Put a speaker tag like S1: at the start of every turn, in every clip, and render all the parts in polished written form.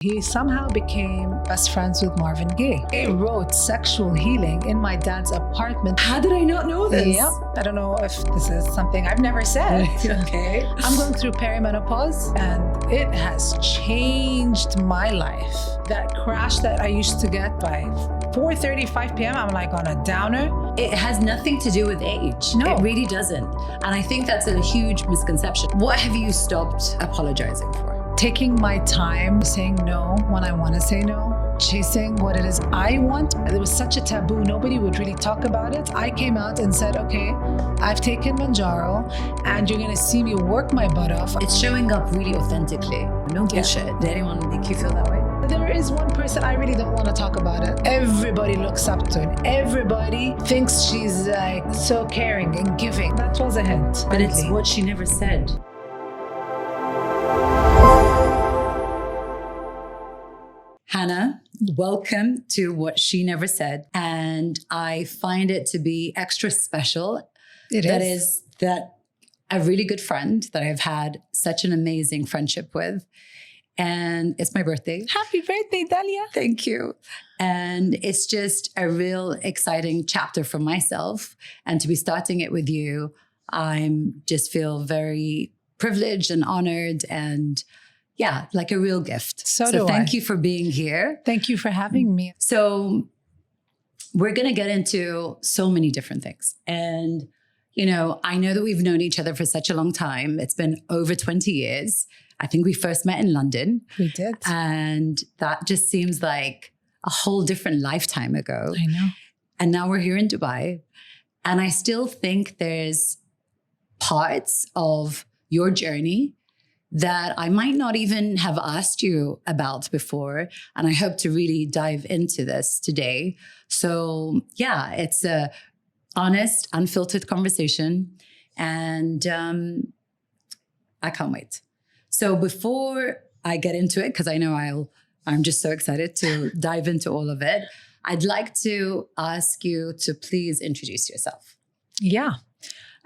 S1: He somehow became best friends with Marvin Gaye. He wrote Sexual Healing in my dad's apartment.
S2: How did I not know this?
S1: Yeah, I don't know if this is something I've never said.
S2: Okay.
S1: I'm going through perimenopause and it has changed my life. That crash that I used to get by 4:35 p.m., I'm like on a downer.
S2: It has nothing to do with age.
S1: No.
S2: It really doesn't. And I think that's a huge misconception. What have you stopped apologizing for?
S1: Taking my time, saying no when I want to say no, chasing what it is I want. There was such a taboo. Nobody would really talk about it. I came out and said, okay, I've taken Mounjaro and you're going to see me work my butt off.
S2: It's showing up really authentically. No bullshit. Did anyone make you feel that way?
S1: There is one person I really don't want to talk about it. Everybody looks up to her. Everybody thinks she's like so caring and giving. That was a hint.
S2: But it's what she never said. Hana, welcome to What She Never Said. And I find it to be extra special. That is that a really good friend that I've had such an amazing friendship with. And it's my birthday.
S1: Happy birthday, Dalia.
S2: Thank you. And it's just a real exciting chapter for myself. And to be starting it with you, I'm just feel very privileged and honored and yeah, like a real gift.
S1: So
S2: thank you for being here.
S1: Thank you for having me.
S2: So we're going to get into so many different things. And, you know, I know that we've known each other for such a long time. It's been over 20 years. I think we first met in London.
S1: We did.
S2: And that just seems like a whole different lifetime ago.
S1: I know.
S2: And now we're here in Dubai. And I still think there's parts of your journey that I might not even have asked you about before. And I hope to really dive into this today. So yeah, it's a honest, unfiltered conversation. And I can't wait. So before I get into it, because I know I'm just so excited to dive into all of it, I'd like to ask you to please introduce yourself.
S1: Yeah.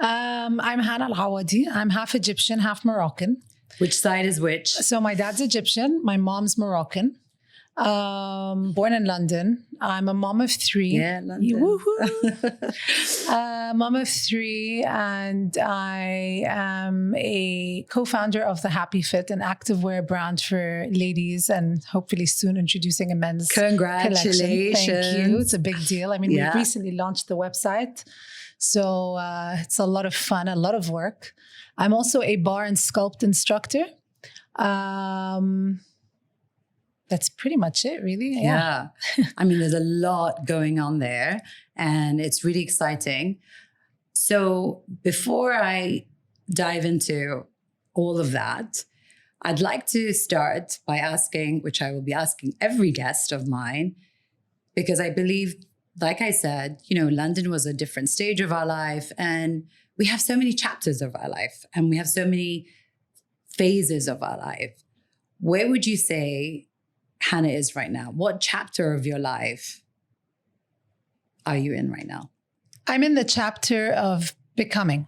S1: I'm Hana El Awadi. I'm half Egyptian, half Moroccan.
S2: Which side is which?
S1: So my dad's Egyptian. My mom's Moroccan. Born in London. I'm a mom of three.
S2: Yeah, London.
S1: Woohoo! Mom of three, and I am a co-founder of the Happy Fit, an activewear brand for ladies, and hopefully soon introducing a men's
S2: Congratulations.
S1: collection. Thank you. It's a big deal. I mean, we recently launched the website. So it's a lot of fun, a lot of work. I'm also a bar and sculpt instructor. That's pretty much it, really.
S2: Yeah. I mean, there's a lot going on there and it's really exciting. So before I dive into all of that, I'd like to start by asking, which I will be asking every guest of mine, because I believe, like I said, you know, London was a different stage of our life and we have so many chapters of our life and we have so many phases of our life. Where would you say Hana is right now? What chapter of your life are you in right now?
S1: I'm in the chapter of becoming.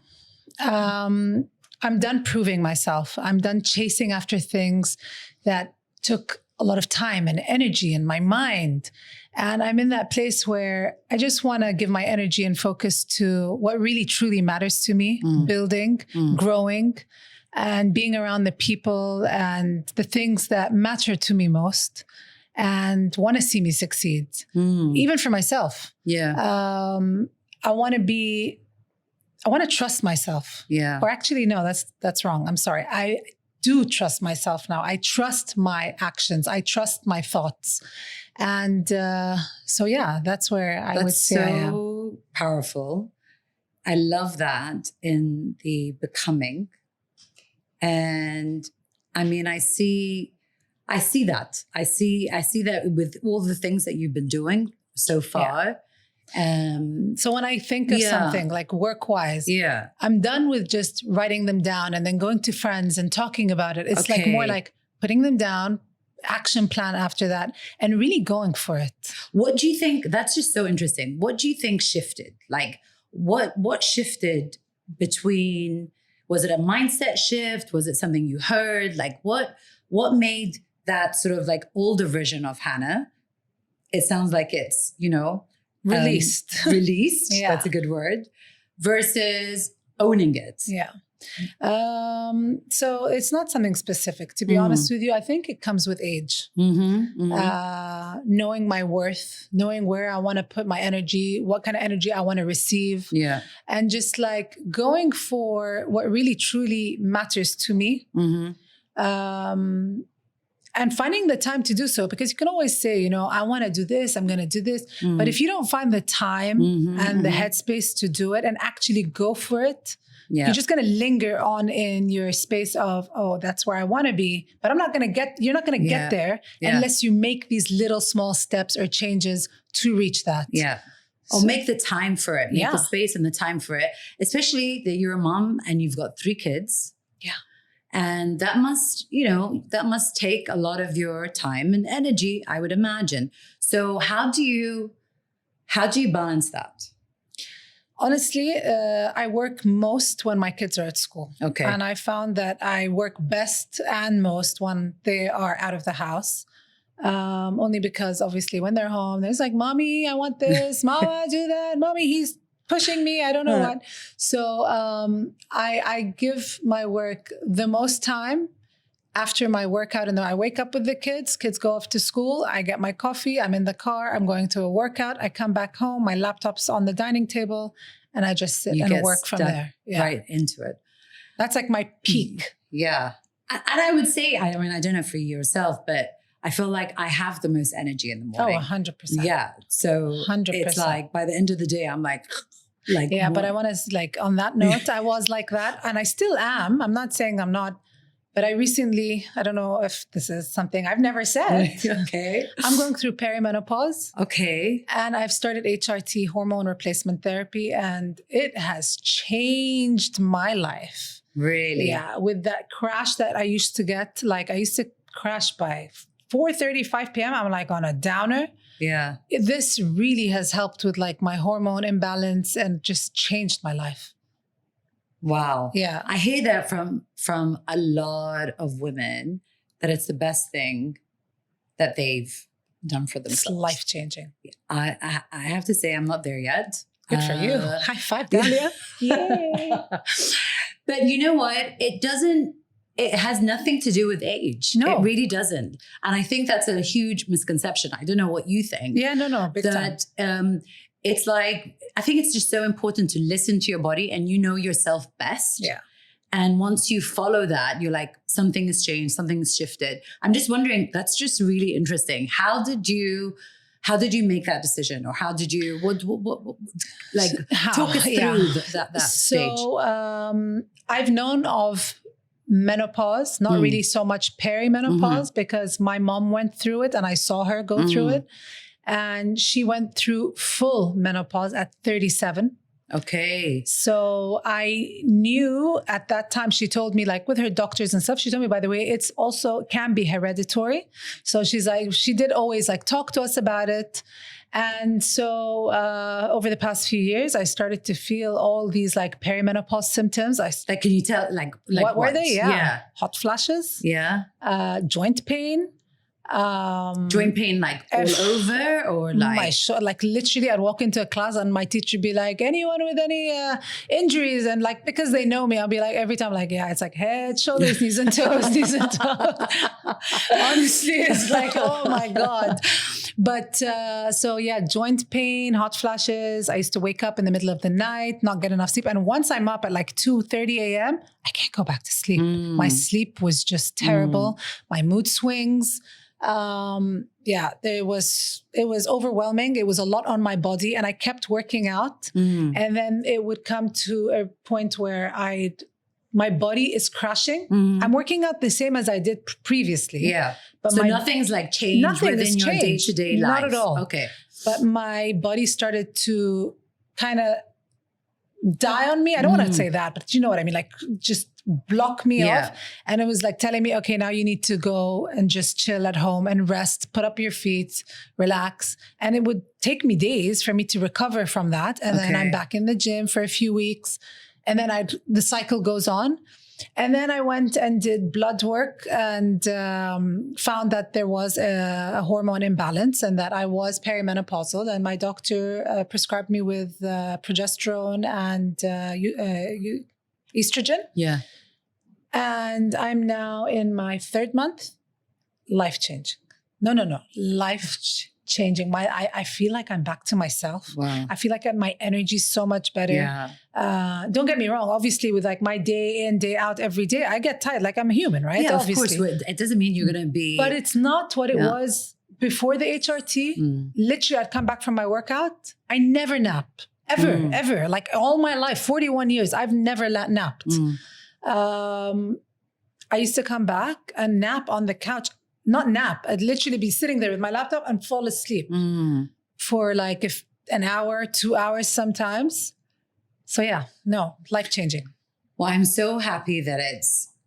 S1: I'm done proving myself. I'm done chasing after things that took a lot of time and energy in my mind. And I'm in that place where I just want to give my energy and focus to what really truly matters to me, building, growing, and being around the people and the things that matter to me most and want to see me succeed, even for myself.
S2: Yeah.
S1: I want to trust myself.
S2: Yeah.
S1: Or actually, no, that's wrong. I'm sorry. I do trust myself now. I trust my actions. I trust my thoughts. And so, yeah, that's where I would say I am.
S2: That's so powerful. I love that in the becoming. And I mean, I see that. I see that with all the things that you've been doing so far.
S1: So when I think of something like work-wise, I'm done with just writing them down and then going to friends and talking about it. It's like more like putting them down, action plan after that, and really going for it.
S2: What do you think? That's just so interesting. What do you think shifted? Like what shifted between, was it a mindset shift? Was it something you heard? Like what made that sort of like older version of Hana, it sounds like it's,
S1: Released.
S2: Released.
S1: Yeah.
S2: That's a good word. Versus owning it.
S1: Yeah. So it's not something specific, to be honest with you. I think it comes with age. Knowing my worth, knowing where I want to put my energy, what kind of energy I want to receive.
S2: Yeah.
S1: And just like going for what really truly matters to me. And finding the time to do so, because you can always say, I want to do this, I'm going to do this. But if you don't find the time and the headspace to do it and actually go for it, you're just going to linger on in your space of, oh, that's where I want to be. But you're not going to get there unless you make these little small steps or changes to reach that.
S2: Yeah. Or make the time for it, make the space and the time for it, especially that you're a mom and you've got 3 kids.
S1: Yeah.
S2: And that must take a lot of your time and energy, I would imagine. So how do you balance that?
S1: Honestly, I work most when my kids are at school.
S2: Okay.
S1: And I found that I work best and most when they are out of the house. Only because obviously when they're home, there's like, mommy, I want this. Mama, do that. Mommy, he's pushing me. I don't know what. So I give my work the most time after my workout. And then I wake up with the kids go off to school. I get my coffee. I'm in the car. I'm going to a workout. I come back home. My laptop's on the dining table and I just sit and work from there. Yeah.
S2: Right into it.
S1: That's like my peak.
S2: Yeah. And I would say, I don't know for yourself, but I feel like I have the most energy in the morning.
S1: Oh, 100%.
S2: Yeah. So
S1: 100%.
S2: It's like by the end of the day, I'm like,
S1: yeah, but I want to like on that note, I was like that and I still am. I'm not saying I'm not, but I recently, I don't know if this is something I've never said.
S2: Okay.
S1: I'm going through perimenopause.
S2: Okay.
S1: And I've started HRT, hormone replacement therapy, and it has changed my life.
S2: Really?
S1: Yeah. With that crash that I used to get, like I used to crash by 4:30, 5 p.m. I'm like on a downer.
S2: Yeah.
S1: This really has helped with like my hormone imbalance and just changed my life.
S2: Wow.
S1: Yeah.
S2: I hear that from a lot of women that it's the best thing that they've done for themselves.
S1: It's life-changing.
S2: I have to say I'm not there yet.
S1: Good for you. High five, Dalia.
S2: Yay. But you know what? It has nothing to do with age.
S1: No.
S2: It really doesn't. And I think that's a huge misconception. I don't know what you think.
S1: Yeah, no, big time.
S2: It's like, I think it's just so important to listen to your body and you know yourself best.
S1: Yeah.
S2: And once you follow that, you're like, something has changed, something has shifted. I'm just wondering, that's just really interesting. How did you make that decision? Or how did you, talk us through that stage?
S1: So I've known of menopause, not really so much perimenopause, because my mom went through it and I saw her go through it. And she went through full menopause at 37.
S2: Okay.
S1: So I knew at that time, she told me like with her doctors and stuff, she told me, by the way, it's also can be hereditary. So she's like, she did always like talk to us about it. And so over the past few years, I started to feel all these like perimenopause symptoms.
S2: Like, can you tell like
S1: what were they? Yeah. Hot flashes.
S2: Yeah.
S1: Joint pain.
S2: Joint pain like all over or like
S1: my like literally I'd walk into a class and my teacher would be like, anyone with any injuries? And like, because they know me, I'll be like every time like, yeah, it's like head, shoulders, knees and toes, knees and toes. Honestly, it's like, oh my God. But so yeah, joint pain, hot flashes. I used to wake up in the middle of the night, not get enough sleep. And once I'm up at like 2:30 a.m., I can't go back to sleep. My sleep was just terrible. My mood swings. It was overwhelming. It was a lot on my body and I kept working out. And then it would come to a point where my body is crashing. I'm working out the same as I did previously.
S2: Yeah.
S1: But
S2: so nothing's like changed within your day-to-day life.
S1: Not at all.
S2: Okay.
S1: But my body started to kind of die on me. I don't want to say that, but you know what I mean? Like just block me off. And it was like telling me, okay, now you need to go and just chill at home and rest, put up your feet, relax. And it would take me days for me to recover from that. And then I'm back in the gym for a few weeks. And then the cycle goes on. And then I went and did blood work and found that there was a hormone imbalance and that I was perimenopausal. And my doctor prescribed me with progesterone and estrogen.
S2: Yeah.
S1: And I'm now in my 3rd month. Life-changing. No. Life-changing. I feel like I'm back to myself.
S2: Wow.
S1: I feel like my energy is so much better.
S2: Yeah.
S1: Don't get me wrong. Obviously, with like my day in, day out, every day, I get tired. Like I'm a human, right?
S2: Yeah,
S1: Obviously.
S2: of course. It doesn't mean you're going to be...
S1: But it's not what it was before the HRT. Literally, I'd come back from my workout. I never nap. Ever. Like all my life, 41 years, I've never napped. I used to come back and nap on the couch. Not nap. I'd literally be sitting there with my laptop and fall asleep for like an hour, 2 hours sometimes. So yeah, no, life-changing.
S2: Well, I'm so happy that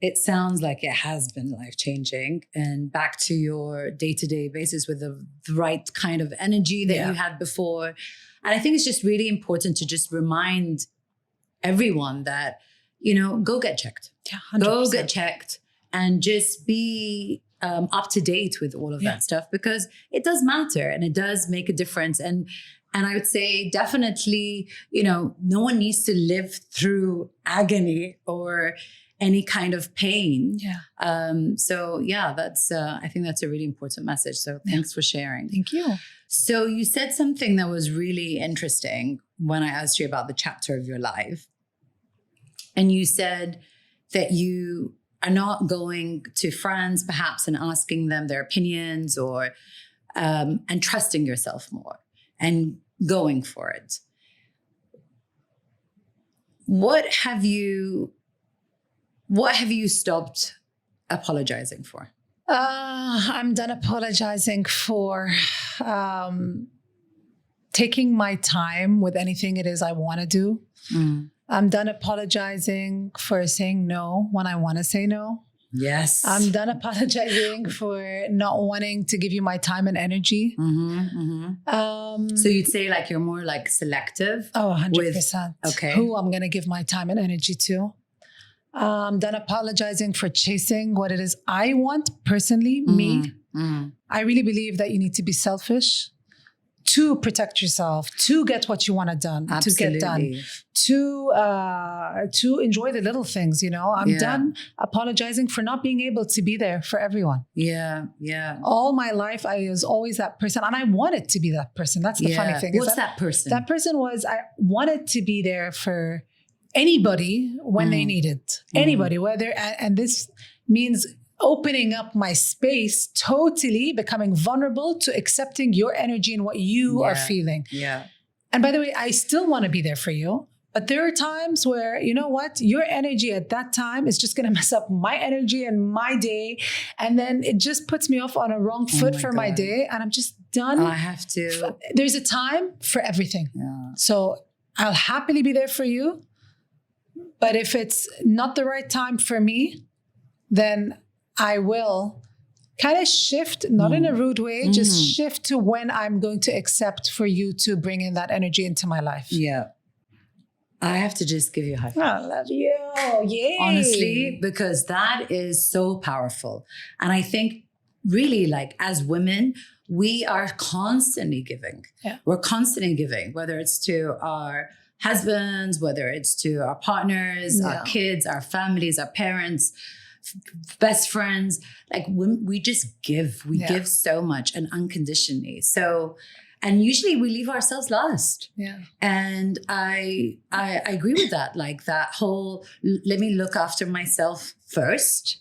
S2: it sounds like it has been life-changing and back to your day-to-day basis with the right kind of energy that you had before. And I think it's just really important to just remind everyone that, go get checked.
S1: Yeah, 100%.
S2: Go get checked and just be up to date with all of that stuff, because it does matter and it does make a difference. And I would say definitely, no one needs to live through agony or any kind of pain.
S1: Yeah.
S2: So yeah, that's, I think that's a really important message. So thanks for sharing.
S1: Thank you.
S2: So you said something that was really interesting when I asked you about the chapter of your life. And you said that you are not going to friends perhaps and asking them their opinions or and trusting yourself more and going for it. What have you stopped apologizing for?
S1: I'm done apologizing for taking my time with anything it is I want to do. I'm done apologizing for saying no when I want to say no.
S2: Yes.
S1: I'm done apologizing for not wanting to give you my time and energy.
S2: So you'd say like you're more like selective?
S1: Oh, 100%.
S2: Okay.
S1: Who I'm going to give my time and energy to. I'm done apologizing for chasing what it is I want personally, me. I really believe that you need to be selfish to protect yourself, to get what you want done, to get done, to enjoy the little things, I'm done apologizing for not being able to be there for everyone.
S2: Yeah.
S1: All my life, I was always that person and I wanted to be that person. That's the funny thing.
S2: What's that person?
S1: That person was, I wanted to be there for anybody when they needed. Anybody, whether, and this means opening up my space, totally becoming vulnerable to accepting your energy and what you are feeling.
S2: Yeah.
S1: And by the way, I still want to be there for you. But there are times where, you know what, your energy at that time is just going to mess up my energy and my day. And then it just puts me off on a wrong foot for my day. And I'm just done.
S2: I have to.
S1: There's a time for everything.
S2: Yeah.
S1: So I'll happily be there for you. But if it's not the right time for me, then I will kind of shift, not in a rude way, just shift to when I'm going to accept for you to bring in that energy into my life.
S2: Yeah. I have to just give you a high five.
S1: I love you. Yay.
S2: Honestly, because that is so powerful. And I think really like as women, we are constantly giving.
S1: Yeah.
S2: We're constantly giving, whether it's to our husbands, whether it's to our partners, our kids, our families, our parents, best friends. Like we just give. We give so much and unconditionally. So, and usually we leave ourselves last.
S1: Yeah.
S2: And I agree with that. Like that whole, let me look after myself first.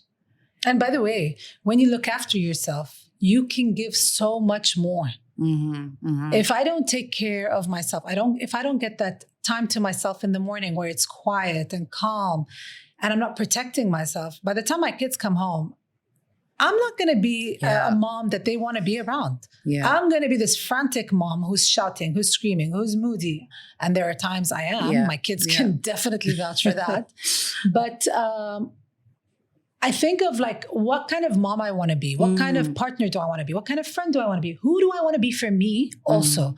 S1: And by the way, when you look after yourself, you can give so much more. If I don't take care of myself, if I don't get that time to myself in the morning where it's quiet and calm and I'm not protecting myself, by the time my kids come home, I'm not going to be a mom that they want to be around. Yeah. I'm going to be this frantic mom who's shouting, who's screaming, who's moody. And there are times I am. Yeah. My kids can definitely vouch for that. But I think of like, what kind of mom I want to be? What kind of partner do I want to be? What kind of friend do I want to be? Who do I want to be for me also?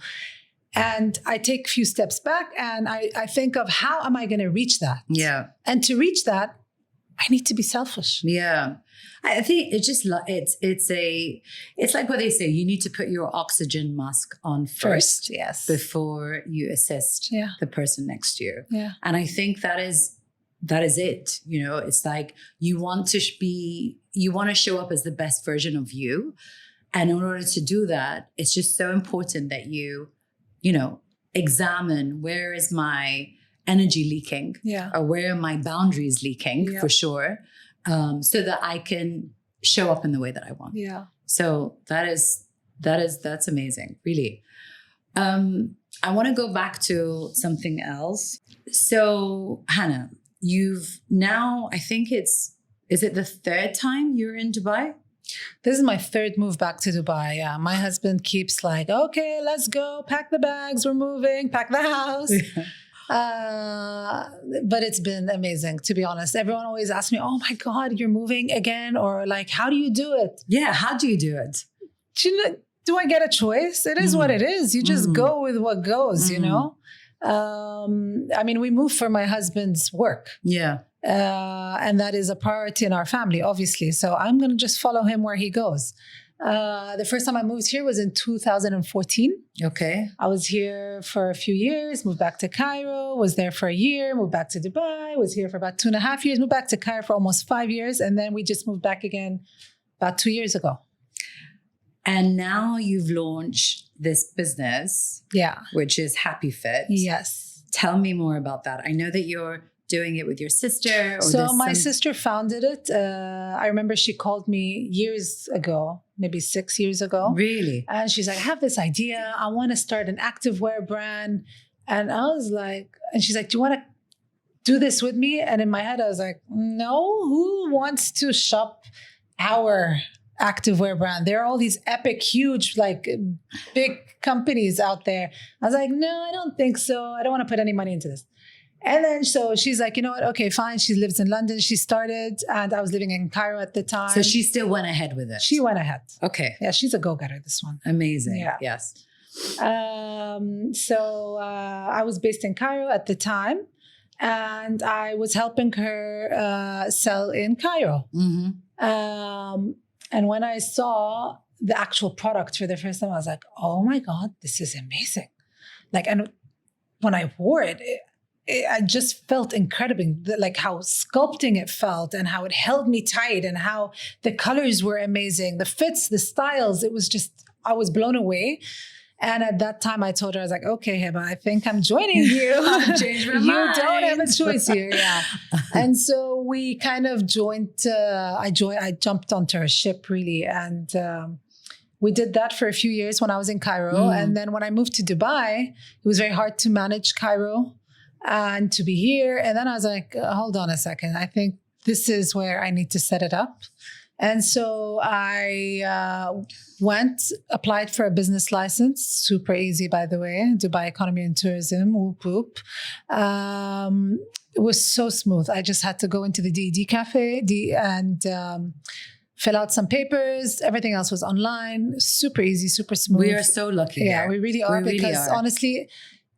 S1: And I take a few steps back and I think of how am I going to reach that?
S2: Yeah.
S1: And to reach that, I need to be selfish.
S2: Yeah. I think it's just it's like what they say, you need to put your oxygen mask on first
S1: Yes.
S2: before you assist the person next to you.
S1: Yeah.
S2: And I think that is it. You know, it's like you want to show up as the best version of you. And in order to do that, it's just so important that you examine, where is my energy leaking? Or where are my boundaries leaking for sure? So that I can show up in the way that I want.
S1: Yeah.
S2: So that's amazing, really. I want to go back to something else. So Hana, you've now, I think is it the third time you're in Dubai?
S1: This is my third move back to Dubai. Yeah. My husband keeps like, okay, let's go, pack the bags, we're moving, pack the house. But it's been amazing, to be honest. Everyone always asks me, oh my God, you're moving again? Or like, how do you do it?
S2: Yeah, how do you do it?
S1: Do I get a choice? It is what it is. You just go with what goes, you know? I mean, we moved for my husband's work.
S2: Yeah.
S1: And that is a priority in our family, obviously. So I'm going to just follow him where he goes. The first time I moved here was in 2014.
S2: Okay.
S1: I was here for a few years, moved back to Cairo, was there for a year, moved back to Dubai, was here for about 2.5 years, moved back to Cairo for almost 5 years. And then we just moved back again about 2 years ago.
S2: And now you've launched this business.
S1: Yeah.
S2: Which is Happy Fit.
S1: Yes.
S2: Tell me more about that. I know that you're doing it with your sister.
S1: So my sister founded it. I remember she called me years ago, maybe 6 years ago.
S2: Really?
S1: And she's like, I have this idea. I want to start an activewear brand. And I was like, and she's like, do you want to do this with me? And in my head, I was like, no, who wants to shop our activewear brand? There are all these epic, huge, like big companies out there. I was like, no, I don't think so. I don't want to put any money into this. And then so she's like, you know what? Okay, fine. She lives in London. She started, and I was living in Cairo at the time.
S2: So she still went ahead with it.
S1: She went ahead.
S2: Okay.
S1: Yeah, she's a go-getter, this one.
S2: Amazing.
S1: Yeah.
S2: Yes.
S1: So I was based in Cairo at the time, and I was helping her sell in Cairo. And when I saw the actual product for the first time, I was like, oh my God, this is amazing. Like, and when I wore it, I just felt incredible, like how sculpting it felt and how it held me tight and how the colors were amazing, the fits, the styles. It was just, I was blown away. And at that time I told her, I was like, okay, Heba, I think I'm joining you.
S2: I've changed my mind.
S1: You don't have a choice here. Yeah. And so we kind of joined, I jumped onto her ship really. And we did that for a few years when I was in Cairo. And then when I moved to Dubai, it was very hard to manage Cairo and to be here. And then I was like, hold on a second. I think this is where I need to set it up. And so I applied for a business license, super easy, by the way, Dubai Economy and Tourism, whoop whoop. It was so smooth. I just had to go into the DED cafe and fill out some papers. Everything else was online, super easy, super smooth.
S2: We are so lucky.
S1: Yeah, we really are, because honestly,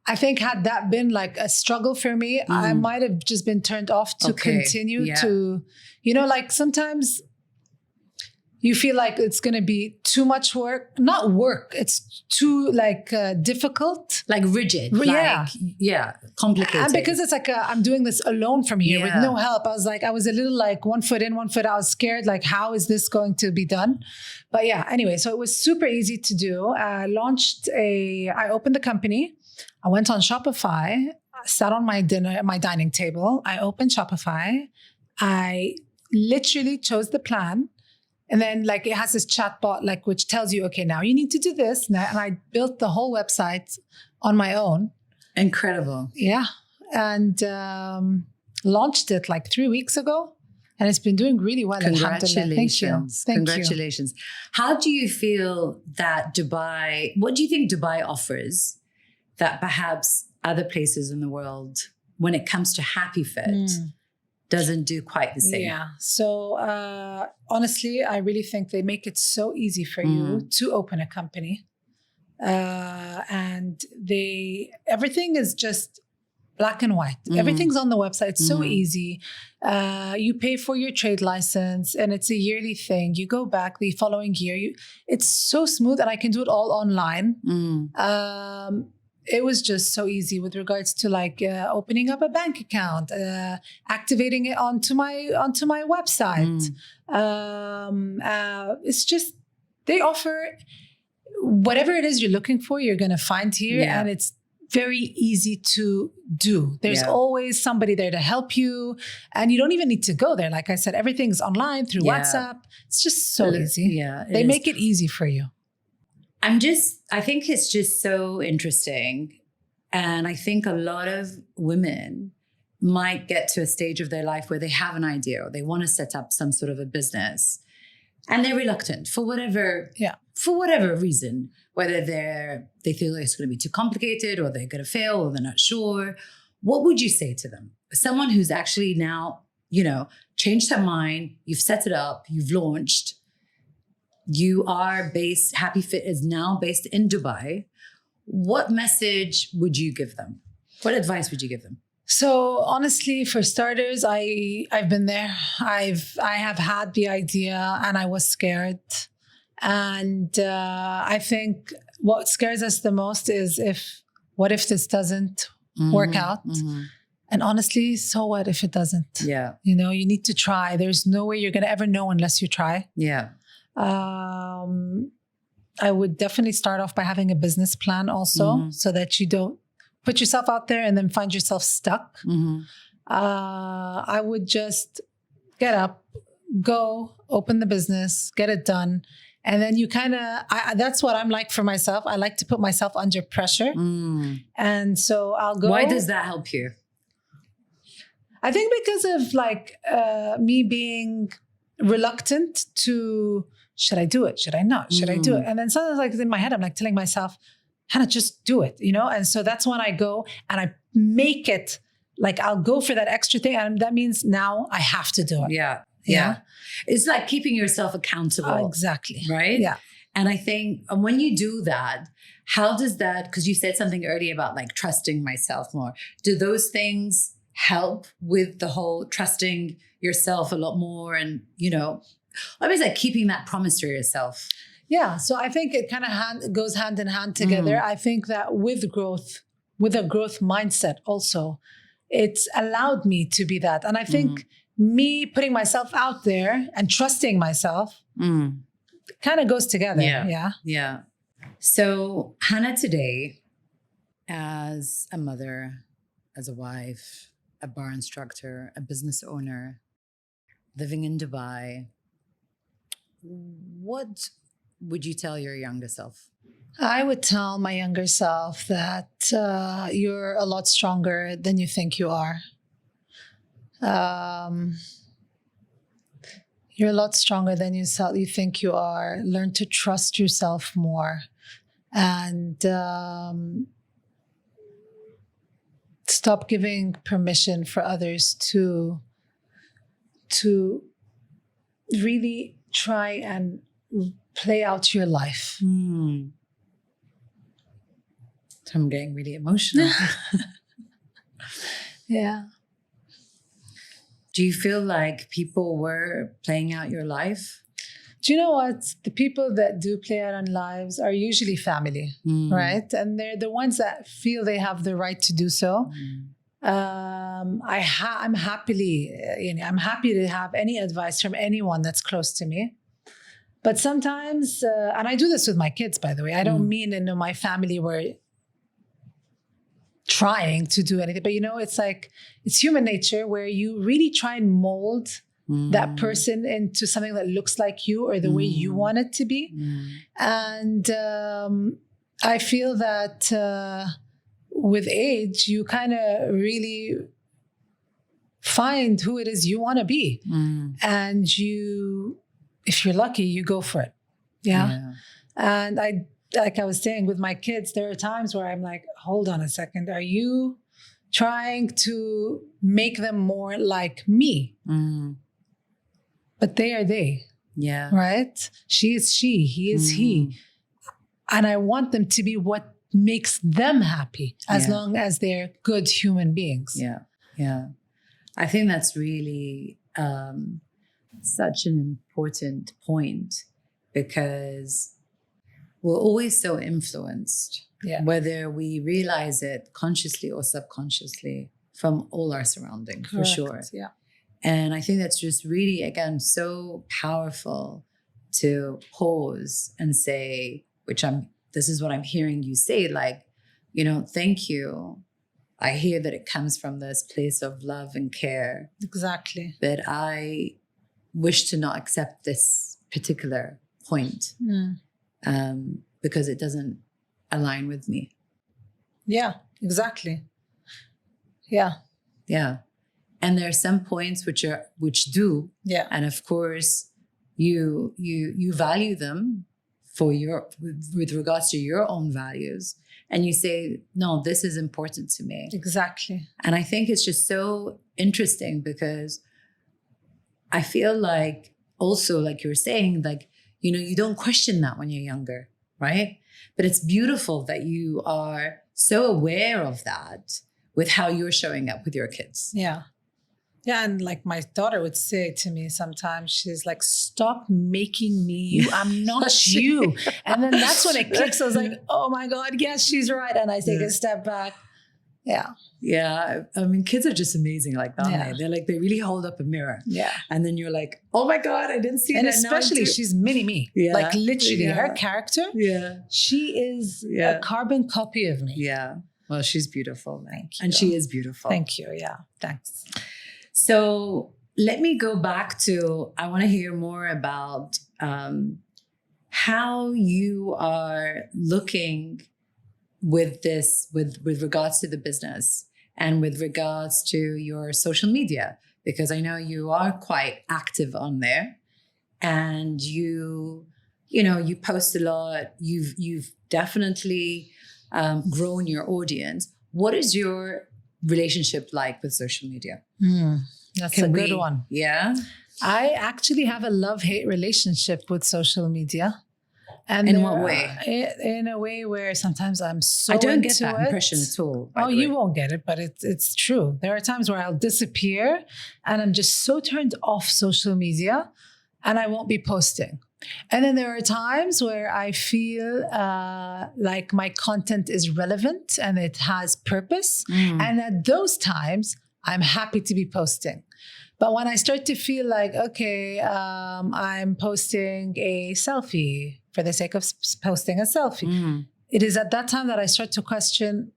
S1: I think had that been like a struggle for me, I might have just been turned off to continue to, you know, like sometimes you feel like it's going to be too much work, not work. It's too like difficult,
S2: like rigid, complicated.
S1: And because it's like I'm doing this alone from here with no help. I was a little like 1 foot in, 1 foot out, scared. Like, how is this going to be done? But yeah, anyway, so it was super easy to do. I opened the company. I went on Shopify, sat on my dining table. I opened Shopify. I literally chose the plan. And then like it has this chat bot, like, which tells you, okay, now you need to do this. And I built the whole website on my own.
S2: Incredible.
S1: Yeah. And launched it like 3 weeks ago. And it's been doing really well.
S2: Congratulations.
S1: Thank you.
S2: Congratulations. How do you feel that what do you think Dubai offers that perhaps other places in the world, when it comes to Happy Fit, doesn't do quite the same? Yeah.
S1: So honestly, I really think they make it so easy for you to open a company. And everything is just black and white. Everything's on the website. It's so easy. You pay for your trade license and it's a yearly thing. You go back the following year. It's so smooth and I can do it all online. It was just so easy with regards to like opening up a bank account, activating it onto my website. It's just, they offer whatever it is you're looking for, you're going to find here. And it's very easy to do. There's always somebody there to help you. And you don't even need to go there. Like I said, everything's online through WhatsApp. It's just so easy. They make it easy for you.
S2: I think it's just so interesting. And I think a lot of women might get to a stage of their life where they have an idea or they want to set up some sort of a business and they're reluctant for whatever reason, whether they feel like it's going to be too complicated or they're going to fail or they're not sure. What would you say to them? Someone who's actually now, changed their mind, you've set it up, you've launched, you are based, Happy Fit is now based in Dubai. What message would you give them? What advice would you give them?
S1: So honestly, for starters, I've been there. I have had the idea and I was scared. And I think what scares us the most is what if this doesn't work out? And honestly, so what if it doesn't?
S2: Yeah.
S1: You need to try. There's no way you're going to ever know unless you try.
S2: Yeah.
S1: I would definitely start off by having a business plan also so that you don't put yourself out there and then find yourself stuck. I would just get up, go, open the business, get it done. And then you that's what I'm like for myself. I like to put myself under pressure. And so I'll go.
S2: Why does that help you?
S1: I think because of me being reluctant to, should I do it? Should I not? Should I do it? And then sometimes in my head, I'm telling myself, Hana, just do it, And so that's when I go and I make it I'll go for that extra thing. And that means now I have to do it.
S2: Yeah. It's like keeping yourself accountable.
S1: Exactly.
S2: Right?
S1: Yeah.
S2: And I think when you do that, how does that, because you said something earlier about trusting myself more. Do those things help with the whole trusting yourself a lot more and, always keeping that promise to yourself?
S1: Yeah. So I think it kind of goes hand in hand together. I think that with a growth mindset also, it's allowed me to be that. And I think me putting myself out there and trusting myself kind of goes together.
S2: Yeah. So Hana today, as a mother, as a wife, a bar instructor, a business owner, living in Dubai, what would you tell your younger self?
S1: I would tell my younger self that you're a lot stronger than you think you are. You're a lot stronger than you think you are. Learn to trust yourself more. And stop giving permission for others to really try and play out your life.
S2: I'm getting really emotional.
S1: Yeah.
S2: Do you feel like people were playing out your life?
S1: Do you know what? The people that do play out on lives are usually family, right? And they're the ones that feel they have the right to do so. I'm happy to have any advice from anyone that's close to me. But sometimes, and I do this with my kids, by the way. I don't mean in my family where trying to do anything, but it's human nature where you really try and mold that person into something that looks like you or the way you want it to be. And I feel that with age, you kind of really find who it is you want to be. And if you're lucky, you go for it. Yeah. And like I was saying with my kids, there are times where I'm like, hold on a second. Are you trying to make them more like me? But they are they. Yeah. Right? She is she. He is he. And I want them to be what makes them happy as
S2: Yeah.
S1: long as they're good human beings.
S2: Yeah. Yeah. I think that's really such an important point, because we're always so influenced,
S1: Yeah.
S2: whether we realize it consciously or subconsciously, from all our surroundings, for
S1: Correct.
S2: sure.
S1: Yeah.
S2: And I think that's just really, again, so powerful to pause and say, this is what I'm hearing you say, like, thank you. I hear that it comes from this place of love and care,
S1: Exactly.
S2: but I wish to not accept this particular point because it doesn't align with me.
S1: Yeah, exactly. Yeah.
S2: Yeah. And there are some points which do.
S1: Yeah.
S2: And of course, you value them with regards to your own values. And you say, no, this is important to me.
S1: Exactly.
S2: And I think it's just so interesting, because I feel like also, like you were saying, like, you don't question that when you're younger, right? But it's beautiful that you are so aware of that with how you're showing up with your kids.
S1: Yeah. Yeah. And like my daughter would say to me sometimes, she's like, stop making me you. I'm not you. And then that's when it clicks. I was like, oh my God, yes, she's right. And I take a step back. Yeah.
S2: Yeah. I mean, kids are just amazing like that.
S1: Yeah.
S2: They're like, they really hold up a mirror.
S1: Yeah.
S2: And then you're like, oh my God, I didn't see
S1: and
S2: that.
S1: And especially she's mini me.
S2: Yeah.
S1: Like literally her character.
S2: Yeah.
S1: She is a carbon copy of me.
S2: Yeah. Well, she's beautiful.
S1: Thank you.
S2: And she is beautiful.
S1: Thank you. Yeah. Thanks.
S2: So let me go back to, I want to hear more about how you are looking with this, with regards to the business and with regards to your social media, because I know you are quite active on there, and you post a lot. You've definitely grown your audience. What is your relationship like with social media?
S1: That's a good one.
S2: Yeah.
S1: I actually have a love-hate relationship with social media. And
S2: in what way?
S1: In a way where sometimes I'm so
S2: I don't get
S1: into
S2: that
S1: it.
S2: impression at all.
S1: Oh, you won't get it, but it's true. There are times where I'll disappear and I'm just so turned off social media and I won't be posting. And then there are times where I feel like my content is relevant and it has purpose. And at those times, I'm happy to be posting. But when I start to feel like, okay, I'm posting a selfie for the sake of posting a selfie, it is at that time that I start to question,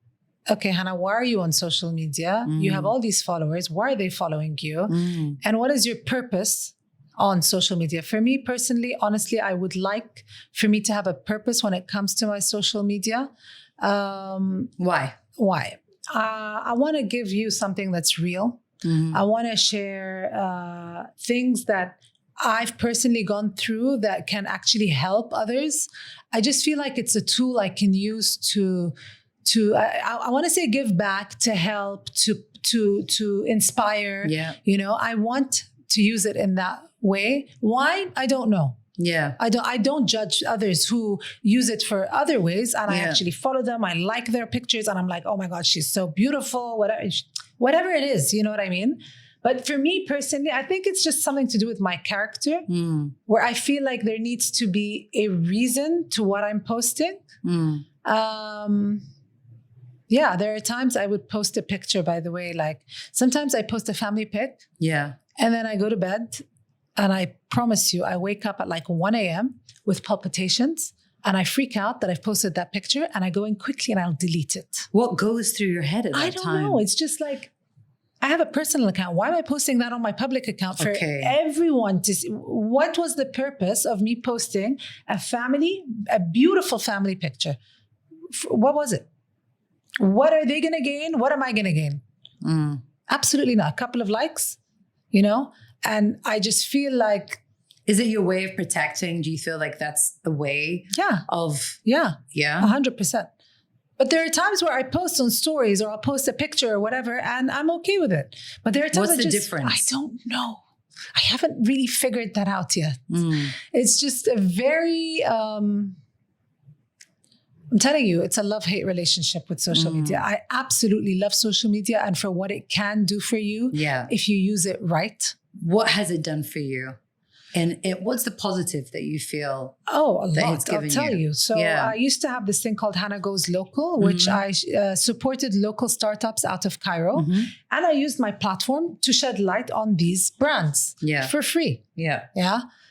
S1: okay, Hana, why are you on social media? You have all these followers. Why are they following you? And what is your purpose on social media? For me personally, honestly, I would like for me to have a purpose when it comes to my social media.
S2: Why?
S1: I want to give you something that's real. I want to share things that I've personally gone through that can actually help others. I just feel like it's a tool I can use to I want to say give back, to help, to inspire.
S2: Yeah.
S1: I want to use it in that way. Why? I don't know.
S2: Yeah.
S1: I don't judge others who use it for other ways, and I actually follow them. I like their pictures and I'm like, oh my God, she's so beautiful. Whatever it is, you know what I mean? But for me personally, I think it's just something to do with my character, where I feel like there needs to be a reason to what I'm posting. Yeah, there are times I would post a picture, by the way, like sometimes I post a family pic.
S2: Yeah.
S1: And then I go to bed. And I promise you, I wake up at like 1 a.m. with palpitations and I freak out that I've posted that picture and I go in quickly and I'll delete it.
S2: What goes through your head at that time?
S1: I don't know. It's just like, I have a personal account. Why am I posting that on my public account for everyone to see? What was the purpose of me posting a beautiful family picture? What was it? What are they going to gain? What am I going to gain? Absolutely not. A couple of likes, And I just feel like...
S2: Is it your way of protecting? Do you feel like that's the way of...
S1: Yeah.
S2: 100%.
S1: But there are times where I post on stories or I'll post a picture or whatever and I'm okay with it. But there are times
S2: What's the difference?
S1: I don't know. I haven't really figured that out yet. It's just a very... I'm telling you, it's a love-hate relationship with social media. I absolutely love social media and for what it can do for you if you use it right.
S2: What has it done for you? And what's the positive that you feel?
S1: Oh, a lot. I'll tell you. So I used to have this thing called Hana Goes Local, which I supported local startups out of Cairo. And I used my platform to shed light on these brands for free. Yeah.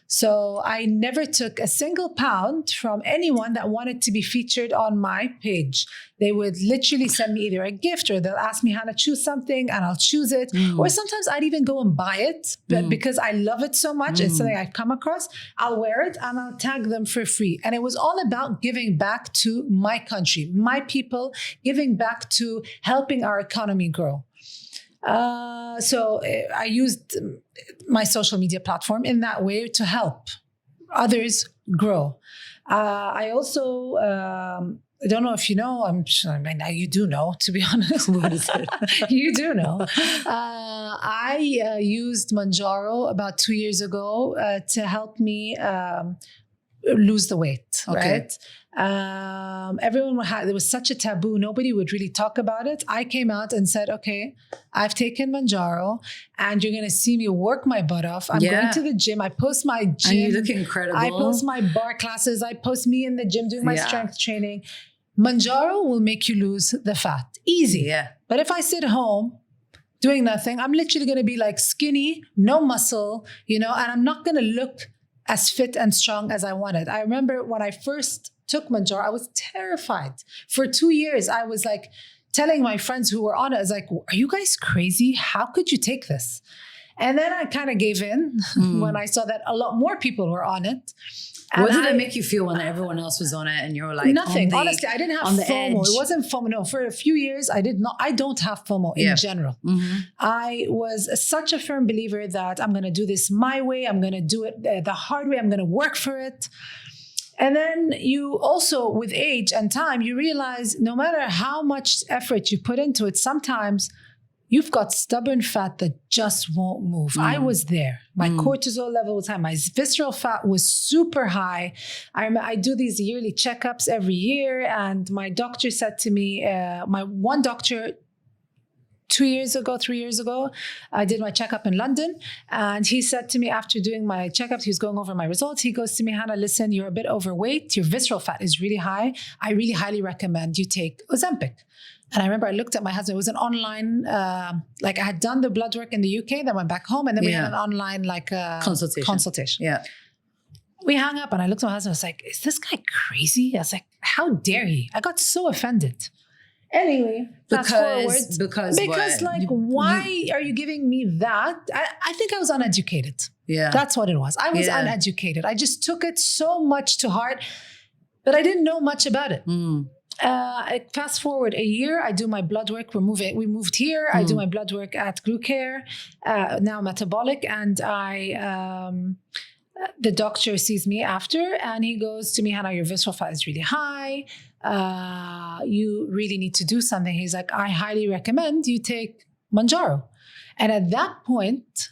S1: So I never took a single pound from anyone that wanted to be featured on my page. They would literally send me either a gift or they'll ask me, Hannah, choose something and I'll choose it. Or sometimes I'd even go and buy it, but because I love it so much, it's something I've come across, I'll wear it and I'll tag them for free. And it was all about giving back to my country, my people, giving back to helping our economy grow. So I used my social media platform in that way to help others grow. I also, I don't know if you know, I'm sure now you do know, to be honest.
S2: What is it?
S1: You do know. I used Mounjaro about 2 years ago to help me lose the weight, right? Everyone there was such a taboo. Nobody would really talk about it. I came out and said, okay, I've taken Mounjaro and you're going to see me work my butt off. I'm going to the gym. I post my gym.
S2: And you look incredible.
S1: I post my bar classes. I post me in the gym doing my strength training. Mounjaro will make you lose the fat. Easy.
S2: Yeah.
S1: But if I sit home doing nothing, I'm literally going to be like skinny, no muscle, and I'm not going to look as fit and strong as I wanted. I remember when I first took Mounjaro, I was terrified. For 2 years, I was like telling my friends who were on it, I was like, are you guys crazy? How could you take this? And then I kind of gave in when I saw that a lot more people were on it.
S2: What did it make you feel when everyone else was on it and you were like,
S1: nothing? Honestly, I didn't have FOMO.
S2: Edge.
S1: It wasn't FOMO. No, for a few years, I don't have FOMO in general. I was such a firm believer that I'm going to do this my way. I'm going to do it the hard way. I'm going to work for it. And then you also, with age and time, you realize no matter how much effort you put into it, sometimes you've got stubborn fat that just won't move. I was there. My cortisol level was high. My visceral fat was super high. I do these yearly checkups every year. And my doctor said to me, my one doctor 3 years ago, I did my checkup in London. And he said to me after doing my checkups, he was going over my results. He goes to me, Hannah, listen, you're a bit overweight. Your visceral fat is really high. I really highly recommend you take Ozempic. And I remember I looked at my husband. It was an online, like I had done the blood work in the UK, then went back home. And then we had an online consultation. Yeah. We hung up and I looked at my husband. I was like, is this guy crazy? I was like, how dare he? I got so offended. Anyway,
S2: because
S1: why are you giving me that? I think I was uneducated.
S2: Yeah.
S1: That's what it was. I was uneducated. I just took it so much to heart, but I didn't know much about it. I fast forward a year, I do my blood work. We moved here. I do my blood work at Glue Care, now metabolic. And the doctor sees me after and he goes to me, Hannah, your visceral fat is really high. You really need to do something. He's like, I highly recommend you take Mounjaro. And at that point,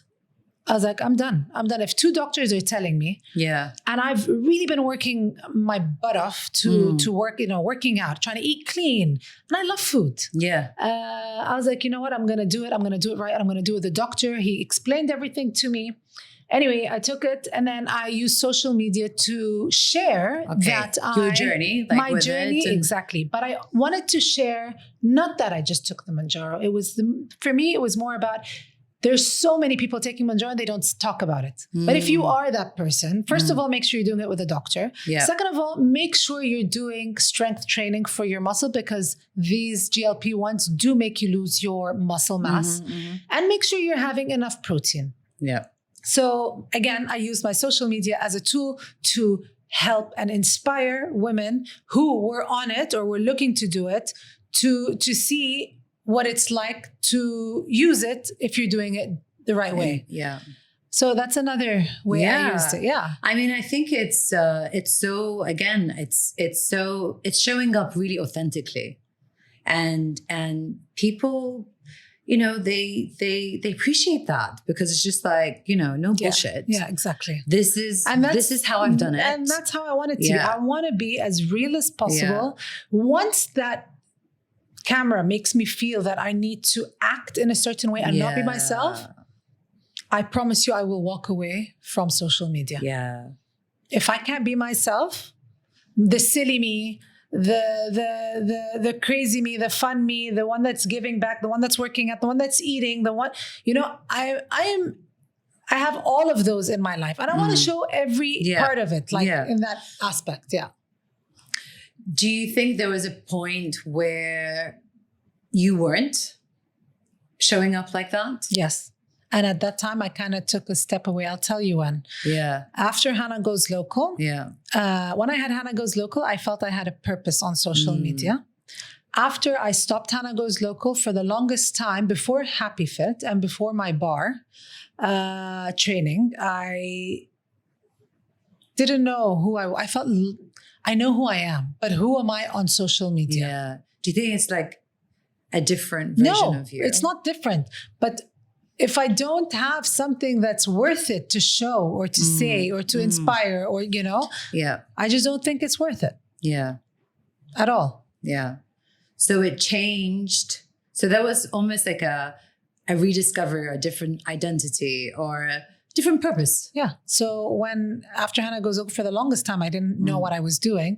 S1: I was like, I'm done. If 2 doctors are telling me, and I've really been working my butt off to work, working out, trying to eat clean, and I love food. I was like, you know what? I'm going to do it. I'm going to do it right. I'm going to do it with the doctor. He explained everything to me. Anyway, I took it and then I used social media to share
S2: your journey,
S1: my journey, exactly. But I wanted to share, not that I just took the Mounjaro. For me, it was more about, there's so many people taking Mounjaro and they don't talk about it. But if you are that person, first of all, make sure you're doing it with a doctor. Second of all, make sure you're doing strength training for your muscle because these GLP-1s do make you lose your muscle mass. And make sure you're having enough protein. So again, I use my social media as a tool to help and inspire women who were on it or were looking to do it to see what it's like to use it if you're doing it the right way. So that's another way I used it.
S2: I mean, I think it's showing up really authentically, and people, they appreciate that because it's just like, no bullshit.
S1: Yeah, exactly.
S2: This is how I've done it.
S1: And that's how I want it to be.
S2: Yeah.
S1: I want to be as real as possible. Once that camera makes me feel that I need to act in a certain way and not be myself, I promise you I will walk away from social media.
S2: Yeah.
S1: If I can't be myself, the silly me, the crazy me, the fun me, the one that's giving back, the one that's working out, the one that's eating, the one, I have all of those in my life. And I want to show every part of it, in that aspect. Yeah.
S2: Do you think there was a point where you weren't showing up like that?
S1: Yes. And at that time, I kind of took a step away. I'll tell you when.
S2: Yeah.
S1: After Hana Goes Local, when I had Hana Goes Local, I felt I had a purpose on social media. After I stopped Hana Goes Local, for the longest time, before Happy Fit and before my bar training, I didn't know who I felt. I know who I am, but who am I on social media?
S2: Yeah. Do you think it's like a different version of you?
S1: No, it's not different. But if I don't have something that's worth it to show or to say or to inspire or, I just don't think it's worth it.
S2: Yeah.
S1: At all.
S2: Yeah. So it changed. So that was almost like a rediscover a different identity or a different purpose.
S1: Yeah. So after Hana Goes Local, for the longest time, I didn't know what I was doing.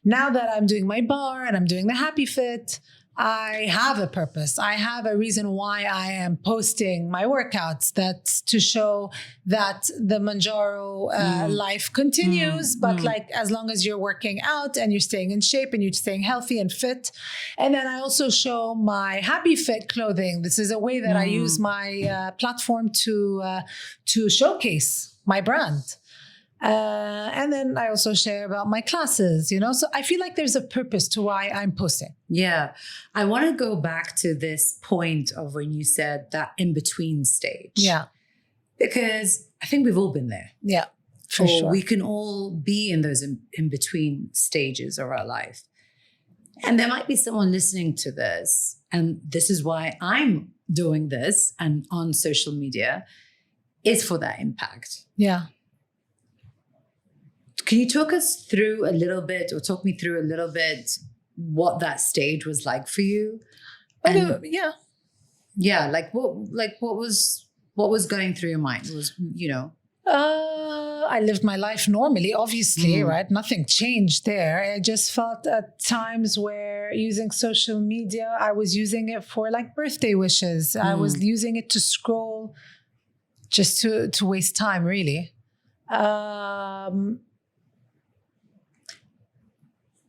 S1: Now that I'm doing my bar and I'm doing the Happy Fit, I have a purpose. I have a reason why I am posting my workouts. That's to show that the Mounjaro life continues, but like as long as you're working out and you're staying in shape and you're staying healthy and fit. And then I also show my Happy Fit clothing. This is a way that I use my platform to showcase my brand. And then I also share about my classes, so I feel like there's a purpose to why I'm posting.
S2: Yeah. I want to go back to this point of when you said that in-between stage.
S1: Yeah.
S2: Because I think we've all been there.
S1: Yeah, for sure.
S2: We can all be in those in-between stages of our life. And there might be someone listening to this, and this is why I'm doing this and on social media, is for that impact.
S1: Yeah.
S2: Can you talk me through a little bit what that stage was like for you? And, yeah. Like what was going through your mind? It was,
S1: I lived my life normally, obviously, right? Nothing changed there. I just felt at times where using social media, I was using it for like birthday wishes. I was using it to scroll just to waste time, really.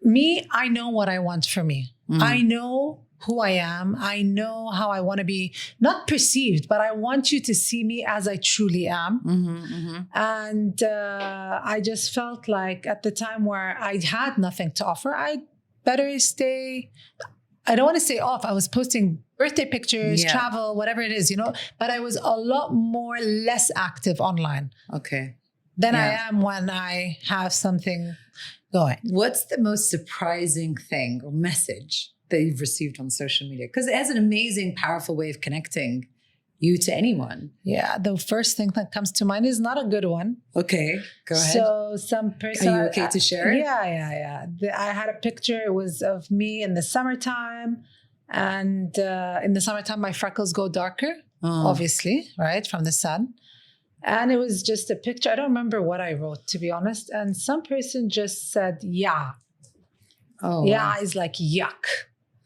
S1: Me, I know what I want for me. I know who I am. I know how I want to be, not perceived, but I want you to see me as I truly am. And I just felt like at the time where I had nothing to offer, I better stay. I don't want to say off. I was posting birthday pictures, travel, whatever it is, but I was a lot less active online.
S2: Okay.
S1: Than I am when I have something going.
S2: What's the most surprising thing or message that you've received on social media? Because it has an amazing, powerful way of connecting you to anyone.
S1: Yeah, the first thing that comes to mind is not a good one.
S2: Okay, go ahead.
S1: So some person...
S2: Are you okay to share it?
S1: Yeah. I had a picture, it was of me in the summertime. And in the summertime, my freckles go darker, obviously, right, from the sun. And it was just a picture. I don't remember what I wrote, to be honest. And some person just said, yeah.
S2: Oh.
S1: Yeah is like yuck.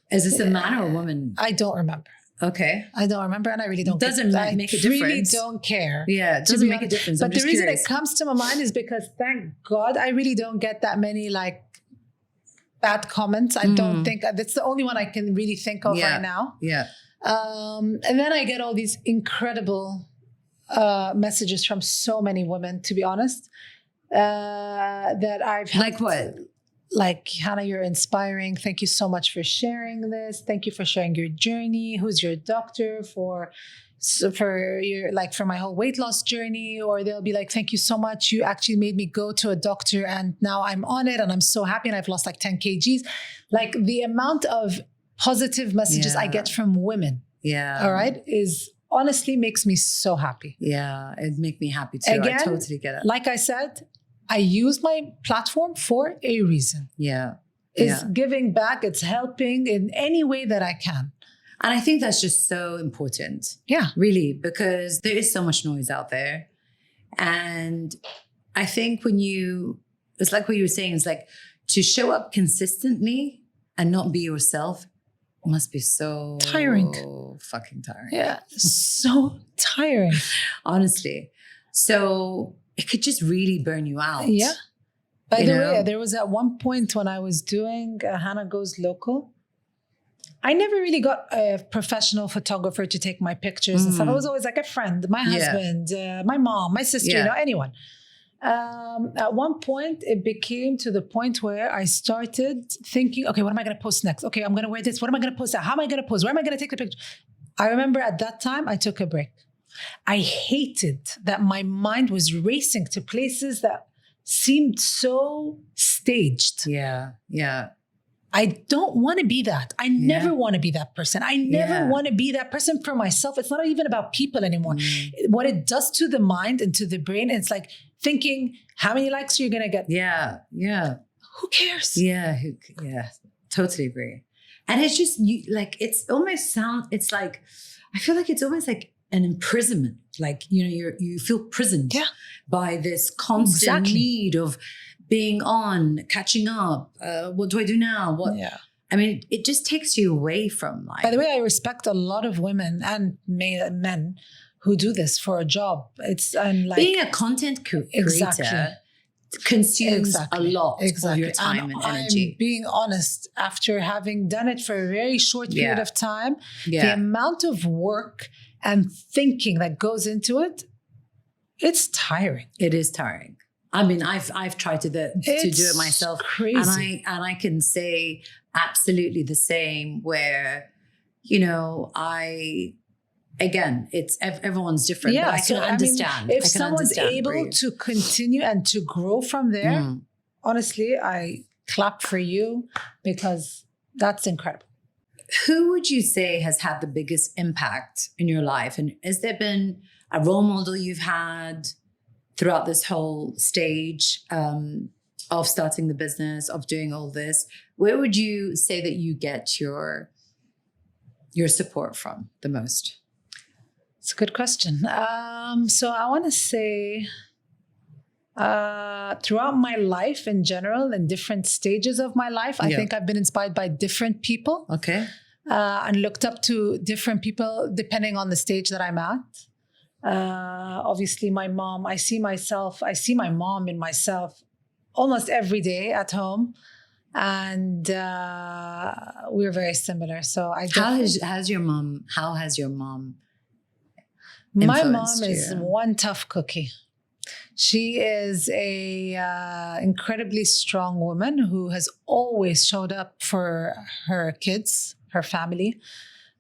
S2: Is this a man or a woman?
S1: I don't remember.
S2: Okay.
S1: I don't remember, and I really don't.
S2: Doesn't make a difference. I
S1: really don't care.
S2: Yeah, it doesn't make a difference.
S1: But the reason it comes to my mind is because, thank God, I really don't get that many bad comments. I don't think that's the only one I can really think of right now.
S2: Yeah.
S1: And then I get all these incredible messages from so many women, to be honest, that I've helped.
S2: Like what?
S1: Like, Hana, you're inspiring. Thank you so much for sharing this. Thank you for sharing your journey. Who's your doctor for my whole weight loss journey? Or they'll be like, thank you so much. You actually made me go to a doctor and now I'm on it and I'm so happy and I've lost like 10 kgs. Like the amount of positive messages I get from women.
S2: Yeah.
S1: all right, is honestly makes me so happy.
S2: Yeah. It'd make me happy too.
S1: Again,
S2: I totally get it.
S1: like I said, I use my platform for a reason.
S2: Yeah.
S1: It's giving back. It's helping in any way that I can.
S2: And I think that's just so important.
S1: Yeah.
S2: Really, because there is so much noise out there. And I think it's like what you were saying, it's like to show up consistently and not be yourself must be so
S1: tiring.
S2: Fucking tiring.
S1: Yeah. So tiring.
S2: Honestly. So it could just really burn you out.
S1: Yeah. By the way, there was at one point when I was doing Hana Goes Local, I never really got a professional photographer to take my pictures and stuff. It was always like a friend, my husband, my mom, my sister, anyone. At one point, it became to the point where I started thinking, okay, what am I going to post next? Okay, I'm going to wear this. What am I going to post? How am I going to post? Where am I going to take the picture? I remember at that time, I took a break. I hated that my mind was racing to places that seemed so staged.
S2: Yeah.
S1: I don't want to be that. I never want to be that person. I never want to be that person for myself. It's not even about people anymore. What it does to the mind and to the brain, it's like thinking, how many likes are you going to get?
S2: Yeah.
S1: Who cares?
S2: Yeah. Totally agree. And it's just, it's like, I feel like it's almost like an imprisonment. Like, you feel prisoned by this constant need of being on, catching up. What do I do now? I mean, it just takes you away from life.
S1: By the way, I respect a lot of women and men who do this for a job.
S2: Being a content creator consumes a lot of your time and energy.
S1: I'm being honest, after having done it for a very short period of time, the amount of work and thinking that goes into it, it's tiring.
S2: It is tiring. I mean, I've tried to do it myself,
S1: crazy.
S2: and I can say absolutely the same. Where, it's everyone's different.
S1: Yeah,
S2: but I can understand.
S1: If someone's able to continue and to grow from there, honestly, I clap for you because that's incredible.
S2: Who would you say has had the biggest impact in your life, and has there been a role model you've had throughout this whole stage of starting the business, of doing all this? Where would you say that you get your support from the most?
S1: It's a good question. So I want to say throughout my life in general, in different stages of my life, I think I've been inspired by different people.
S2: Okay.
S1: And looked up to different people depending on the stage that I'm at. Obviously, my mom, I see my mom in myself almost every day at home. And we're very similar. So
S2: how has your mom
S1: my mom is one tough cookie. She is a incredibly strong woman who has always showed up for her kids, her family.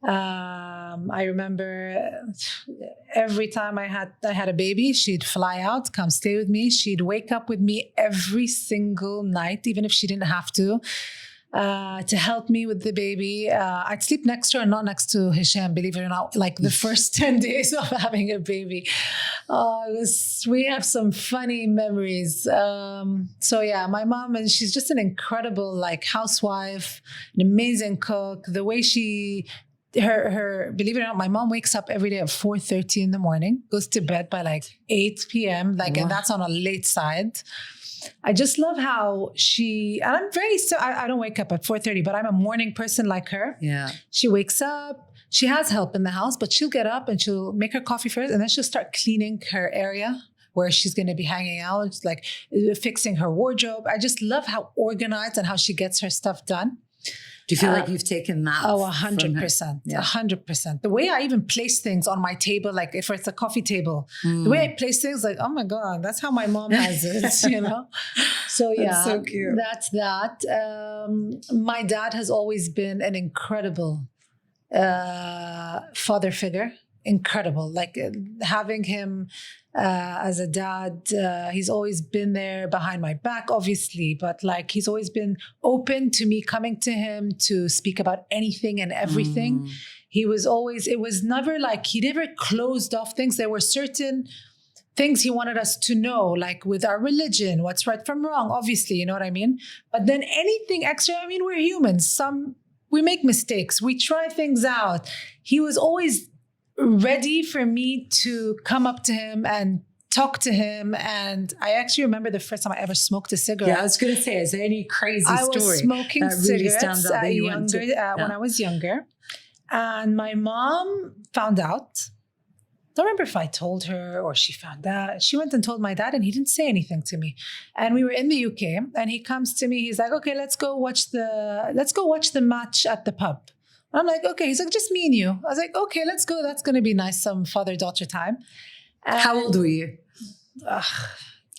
S1: I remember every time I had a baby, she'd fly out, come stay with me. She'd wake up with me every single night, even if she didn't have to help me with the baby. I'd sleep next to her, not next to Hisham, believe it or not, like the first 10 days of having a baby. We have some funny memories. My mom, and she's just an incredible housewife, an amazing cook. The way her believe it or not, my mom wakes up every day at 4:30 in the morning, goes to bed by 8 p.m. and that's on a late side. I just love how and I'm I don't wake up at 4:30, but I'm a morning person like her.
S2: Yeah.
S1: She wakes up, she has help in the house, but she'll get up and she'll make her coffee first, and then she'll start cleaning her area where she's going to be hanging out, fixing her wardrobe. I just love how organized and how she gets her stuff done.
S2: Do you feel like you've taken that?
S1: Oh, 100%. 100%. The way I even place things on my table, if it's a coffee table, the way I place things, oh my God, that's how my mom has it, So yeah,
S2: that's so cute.
S1: That's that. My dad has always been an incredible father figure. Incredible. Having him as a dad, he's always been there behind my back, obviously, but he's always been open to me coming to him to speak about anything and everything. He was always, it was never like, he never closed off things. There were certain things he wanted us to know, like with our religion, what's right from wrong, obviously, you know what I mean? But then anything extra, I mean, we're humans. We make mistakes. We try things out. He was always ready for me to come up to him and talk to him. And I actually remember the first time I ever smoked a cigarette.
S2: Yeah, I was going to say, is there any crazy
S1: I
S2: story
S1: was smoking
S2: that really
S1: cigarettes
S2: stands out that you went to?
S1: when I was younger. And my mom found out. I don't remember if I told her or she found out. She went and told my dad and he didn't say anything to me. And we were in the UK and he comes to me. He's like, okay, let's go watch the match at the pub. And I'm like, okay. He's like, just me and you. I was like, okay, let's go. That's going to be nice. Some father-daughter time. And
S2: how old were you? Do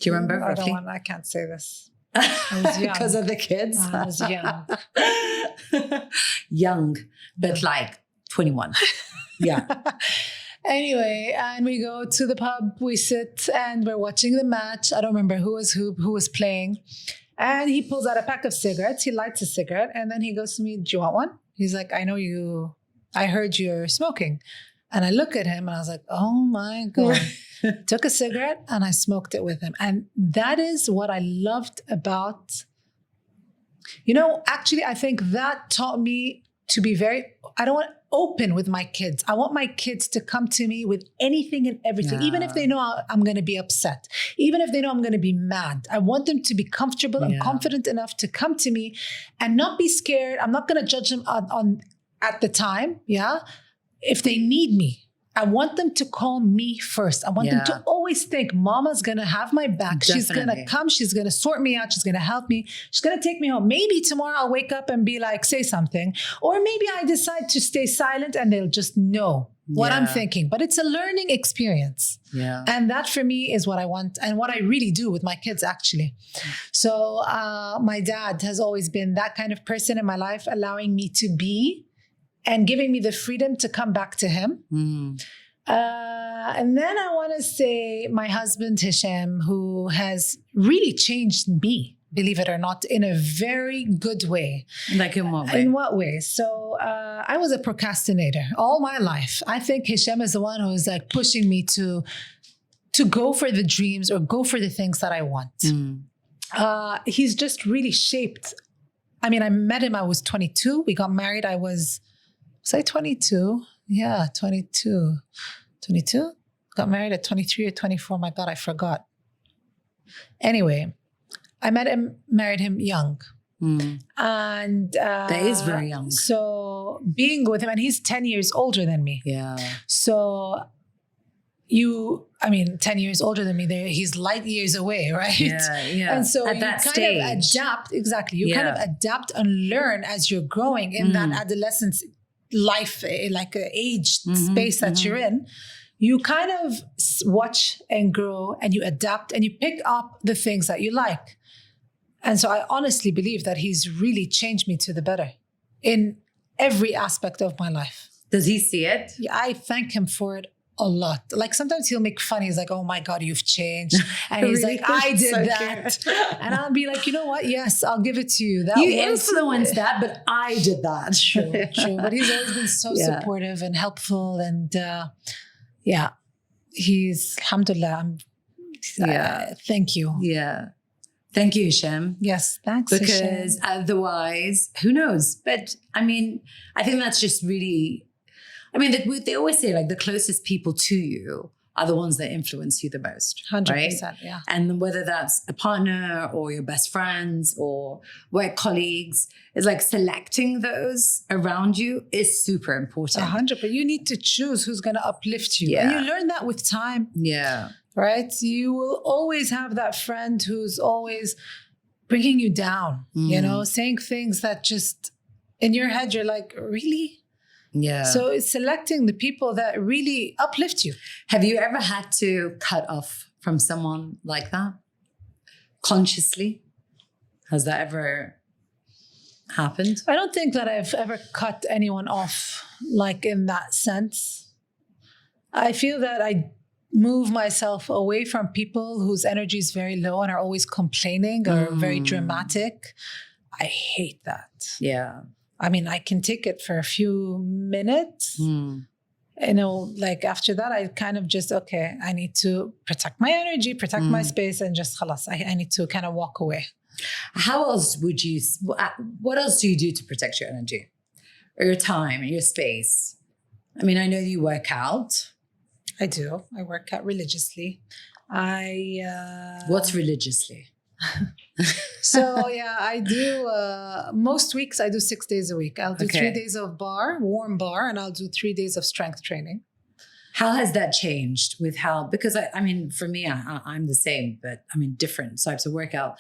S2: you remember?
S1: I can't say this. I was young.
S2: Because of the kids?
S1: I was young.
S2: Young, but like 21. Yeah.
S1: Anyway, and we go to the pub, we sit and we're watching the match. I don't remember who was playing. And he pulls out a pack of cigarettes. He lights a cigarette and then he goes to me, do you want one? He's like, I heard you're smoking. And I look at him and I was like, oh my God. Took a cigarette and I smoked it with him. And that is what I loved about, actually, I think that taught me to be I don't want open with my kids. I want my kids to come to me with anything and everything, even if they know I'm going to be upset, even if they know I'm going to be mad. I want them to be comfortable and confident enough to come to me and not be scared. I'm not going to judge them on at the time. Yeah. If they need me, I want them to call me first. I want them to always think mama's going to have my back.
S2: Definitely.
S1: She's going to come. She's going to sort me out. She's going to help me. She's going to take me home. Maybe tomorrow I'll wake up and be like, say something. Or maybe I decide to stay silent and they'll just know what I'm thinking. But it's a learning experience.
S2: Yeah.
S1: And that for me is what I want and what I really do with my kids, actually. So my dad has always been that kind of person in my life, allowing me to be and giving me the freedom to come back to him. And then I want to say my husband, Hisham, who has really changed me, believe it or not, in a very good way.
S2: Like in what way?
S1: In what way? So I was a procrastinator all my life. I think Hisham is the one who is like pushing me to go for the dreams or go for the things that I want. He's just really shaped. I mean, I met him, I was 22. We got married, was I 22? Yeah, 22. 22? Got married at 23 or 24. My God, I forgot. Anyway, I married him young. And
S2: that is very young.
S1: So being with him, and he's 10 years older than me.
S2: Yeah.
S1: So 10 years older than me, he's light years away, right?
S2: Yeah.
S1: And so
S2: at that stage,
S1: kind of adapt, exactly. You kind of adapt and learn as you're growing in that adolescence life, like an aged space that you're in. You kind of watch and grow and you adapt and you pick up the things that you like. And so I honestly believe that he's really changed me to the better in every aspect of my life.
S2: Does he see it?
S1: Yeah, I thank him for it a lot. Like sometimes he'll make fun. He's like, oh my God, you've changed. And he's
S2: Really?
S1: like, I did
S2: So
S1: that.
S2: cute.
S1: And I'll be like, you know what? Yes, I'll give it to you.
S2: You influenced that, but I did that.
S1: True. But he's always been so supportive and helpful. And he's, alhamdulillah, thank you.
S2: Yeah. Thank you, Hisham.
S1: Yes, thanks.
S2: Because otherwise, who knows? But I mean, I think that's just really, they always say like the closest people to you are the ones that influence you the most.
S1: 100%,
S2: right?
S1: yeah.
S2: And whether that's a partner or your best friends or work colleagues, it's like selecting those around you is super important.
S1: 100, but you need to choose who's going to uplift you.
S2: Yeah.
S1: And you learn that with time.
S2: Yeah.
S1: Right? You will always have that friend who's always bringing you down, saying things that just in your head, you're like, really?
S2: Yeah.
S1: So it's selecting the people that really uplift you.
S2: Have you ever had to cut off from someone like that? Consciously? Has that ever happened?
S1: I don't think that I've ever cut anyone off like in that sense. I feel that I move myself away from people whose energy is very low and are always complaining or very dramatic. I hate that.
S2: Yeah.
S1: I mean, I can take it for a few minutes. Like after that, I kind of just, okay, I need to protect my energy, protect my space, and just khalas, I need to kind of walk away.
S2: What else do you do to protect your energy or your time and your space? I mean, I know you work out.
S1: I do. I work out religiously.
S2: What's religiously?
S1: So yeah, I do. Most weeks I do 6 days a week. I'll do 3 days of warm bar, and I'll do 3 days of strength training.
S2: How has that changed with how? Because I mean, for me, I'm the same, but I mean, different types of workout,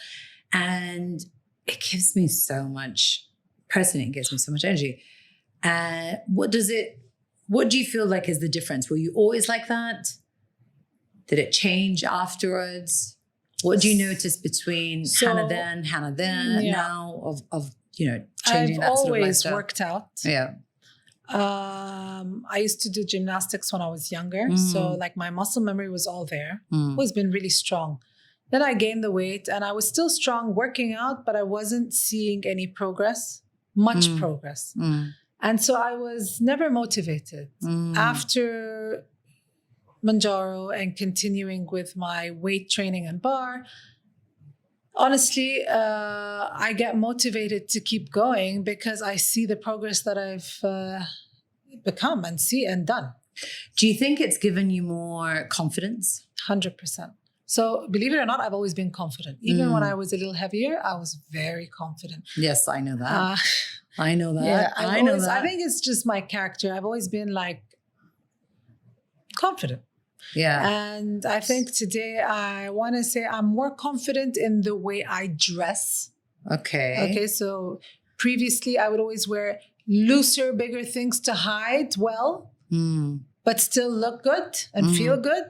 S2: and it gives me so much. Personally, it gives me so much energy. What do you feel like is the difference? Were you always like that? Did it change afterwards? What do you notice between Hana then, now of changing
S1: I've
S2: that sort of
S1: always
S2: lifestyle?
S1: worked out.
S2: Yeah.
S1: I used to do gymnastics when I was younger. So like my muscle memory was all there. Always been really strong. Then I gained the weight and I was still strong working out, but I wasn't seeing any much progress. And so I was never motivated. After Mounjaro and continuing with my weight training and bar, honestly, I get motivated to keep going because I see the progress that I've become and done.
S2: Do you think it's given you more confidence?
S1: 100%. So believe it or not, I've always been confident. Even when I was a little heavier, I was very confident.
S2: Yes, I know that. I know that.
S1: Yeah,
S2: I know that.
S1: I think it's just my character. I've always been like confident.
S2: Yeah.
S1: And I think today I want to say I'm more confident in the way I dress. Okay. So previously I would always wear looser, bigger things to hide well, but still look good and feel good.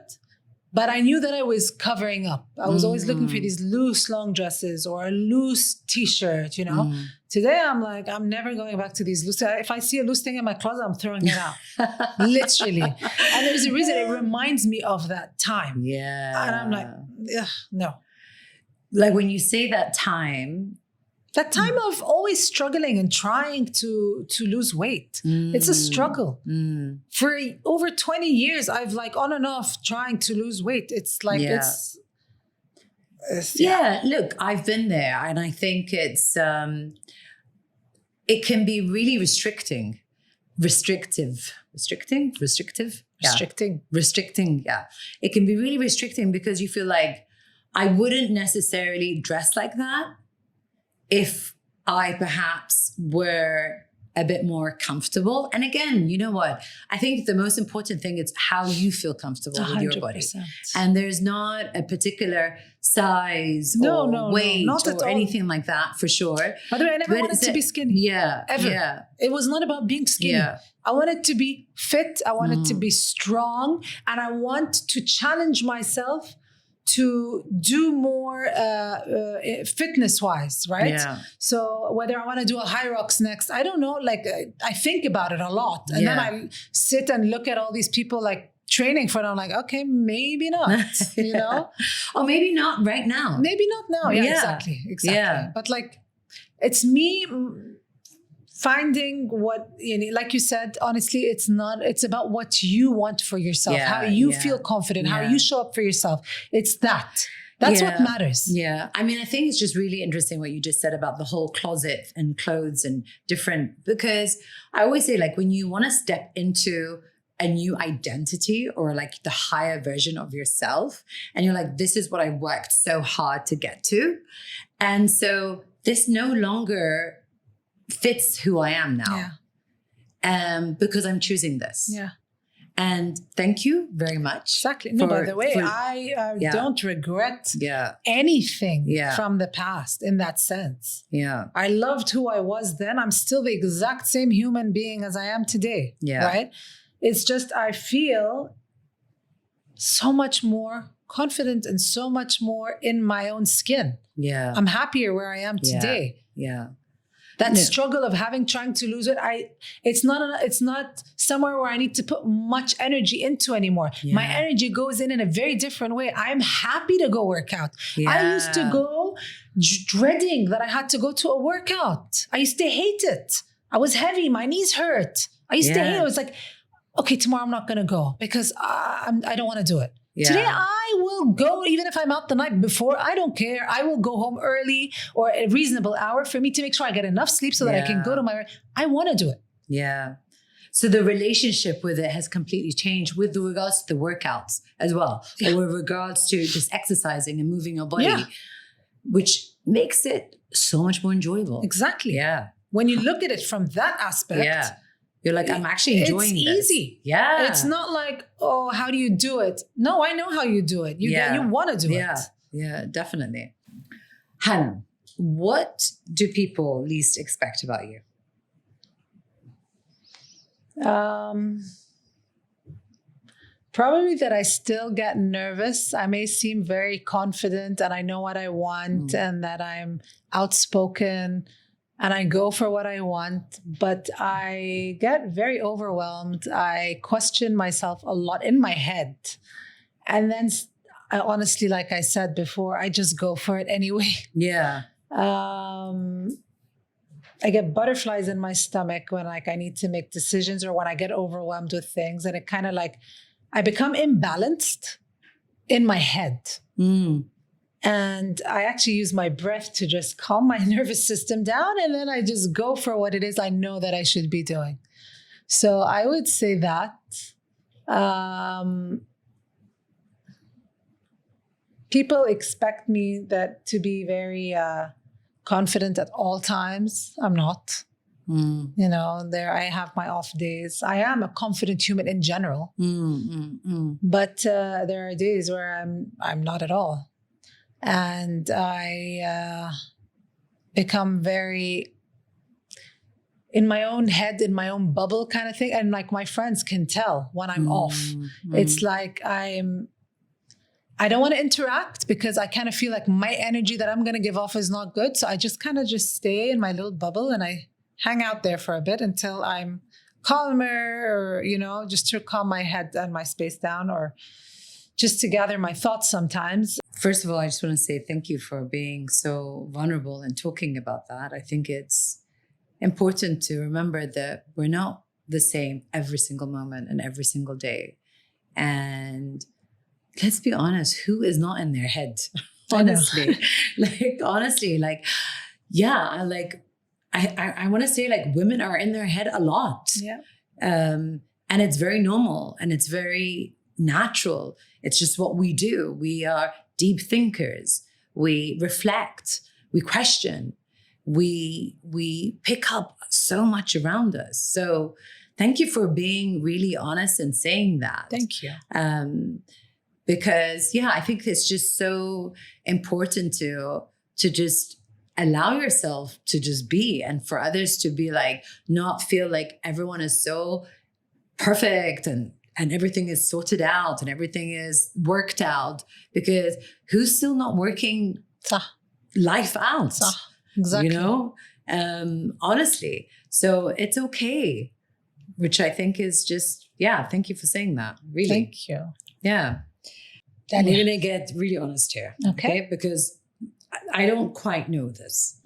S1: But I knew that I was covering up. I was always looking for these loose long dresses or a loose t-shirt, Today I'm like, I'm never going back to these loose. If I see a loose thing in my closet, I'm throwing it out. Literally. And there's a reason it reminds me of that time.
S2: Yeah.
S1: And I'm like, no.
S2: Like when you say that time
S1: of always struggling and trying to lose weight. It's a struggle. For over 20 years, I've like on and off trying to lose weight. It's like,
S2: look, I've been there and I think it's, it can be really restricting. Restricting. Yeah. It can be really restricting because you feel like I wouldn't necessarily dress like that if I perhaps were a bit more comfortable. And again, you know what? I think the most important thing is how you feel comfortable 100%. With your body. And there's not a particular size or weight not or anything like that for sure.
S1: By the way, I never wanted to be skinny.
S2: Yeah.
S1: Ever.
S2: Yeah.
S1: It was not about being skinny. Yeah. I wanted to be fit. I wanted to be strong. And I want to challenge myself to do more fitness-wise, right? Yeah. So whether I want to do a high rocks next, I don't know. Like I think about it a lot, and then I sit and look at all these people like training for it. I'm like, okay, maybe not,
S2: or maybe not right now.
S1: Maybe not now. Yeah. Exactly. Yeah. But like, it's me finding what, like you said, honestly, it's about what you want for yourself, how you feel confident, how you show up for yourself. It's that's what matters.
S2: Yeah. I mean, I think it's just really interesting what you just said about the whole closet and clothes and different, because I always say like when you want to step into a new identity or like the higher version of yourself and you're like, this is what I worked so hard to get to. And so this no longer fits who I am now. Because I'm choosing this.
S1: Yeah.
S2: And thank you very much.
S1: Exactly. No, by the way, I don't regret anything from the past in that sense.
S2: Yeah.
S1: I loved who I was then. I'm still the exact same human being as I am today. Yeah. Right? It's just I feel so much more confident and so much more in my own skin.
S2: Yeah.
S1: I'm happier where I am today.
S2: Yeah.
S1: That struggle of trying to lose it, it's not somewhere where I need to put much energy into anymore. Yeah. My energy goes in a very different way. I'm happy to go work out. Yeah. I used to go dreading that I had to go to a workout. I used to hate it. I was heavy. My knees hurt. I used to hate it. I was like, okay, tomorrow I'm not going to go because I don't want to do it.
S2: Yeah.
S1: Today I will go even if I'm out the night before. I don't care. I will go home early or a reasonable hour for me to make sure I get enough sleep so that I can go to my... I want to do it.
S2: Yeah. So the relationship with it has completely changed with regards to the workouts as well. Or with regards to just exercising and moving your body, which makes it so much more enjoyable.
S1: Exactly.
S2: Yeah.
S1: When you look at it from that aspect,
S2: you're like, I'm actually enjoying this.
S1: It's easy.
S2: Yeah.
S1: It's not like, oh, how do you do it? No, I know how you do it. You want to do it.
S2: Yeah, definitely. Hana, what do people least expect about you?
S1: Probably that I still get nervous. I may seem very confident and I know what I want and that I'm outspoken and I go for what I want, but I get very overwhelmed. I question myself a lot in my head. And then I honestly, like I said before, I just go for it anyway.
S2: Yeah.
S1: I get butterflies in my stomach when like I need to make decisions or when I get overwhelmed with things. And it kind of like, I become imbalanced in my head. And I actually use my breath to just calm my nervous system down. And then I just go for what it is I know that I should be doing. So I would say that. People expect me to be very confident at all times. I'm not. You know, I have my off days. I am a confident human in general. But there are days where I'm not at all. And I become very in my own head, in my own bubble kind of thing. And like my friends can tell when I'm off. It's like I don't want to interact because I kind of feel like my energy that I'm going to give off is not good. So I just kind of just stay in my little bubble and I hang out there for a bit until I'm calmer or, you know, just to calm my head and my space down or just to gather my thoughts sometimes.
S2: First of all, I just want to say thank you for being so vulnerable and talking about that. I think it's important to remember that we're not the same every single moment and every single day. And let's be honest, who is not in their head? Honestly, I want to say like women are in their head a lot.
S1: Yeah.
S2: And it's very normal and it's very natural. It's just what we do. We are deep thinkers. We reflect, we question, we pick up so much around us. So thank you for being really honest and saying that.
S1: Thank you.
S2: Because I think it's just so important to just allow yourself to just be, and for others to be like, not feel like everyone is so perfect and everything is sorted out and everything is worked out, because who's still not working life out?
S1: Exactly.
S2: You know, honestly. So it's okay, which I think is just, thank you for saying that. Really.
S1: Thank you.
S2: Yeah. And we're going to get really honest here. Okay. Because I don't quite know this.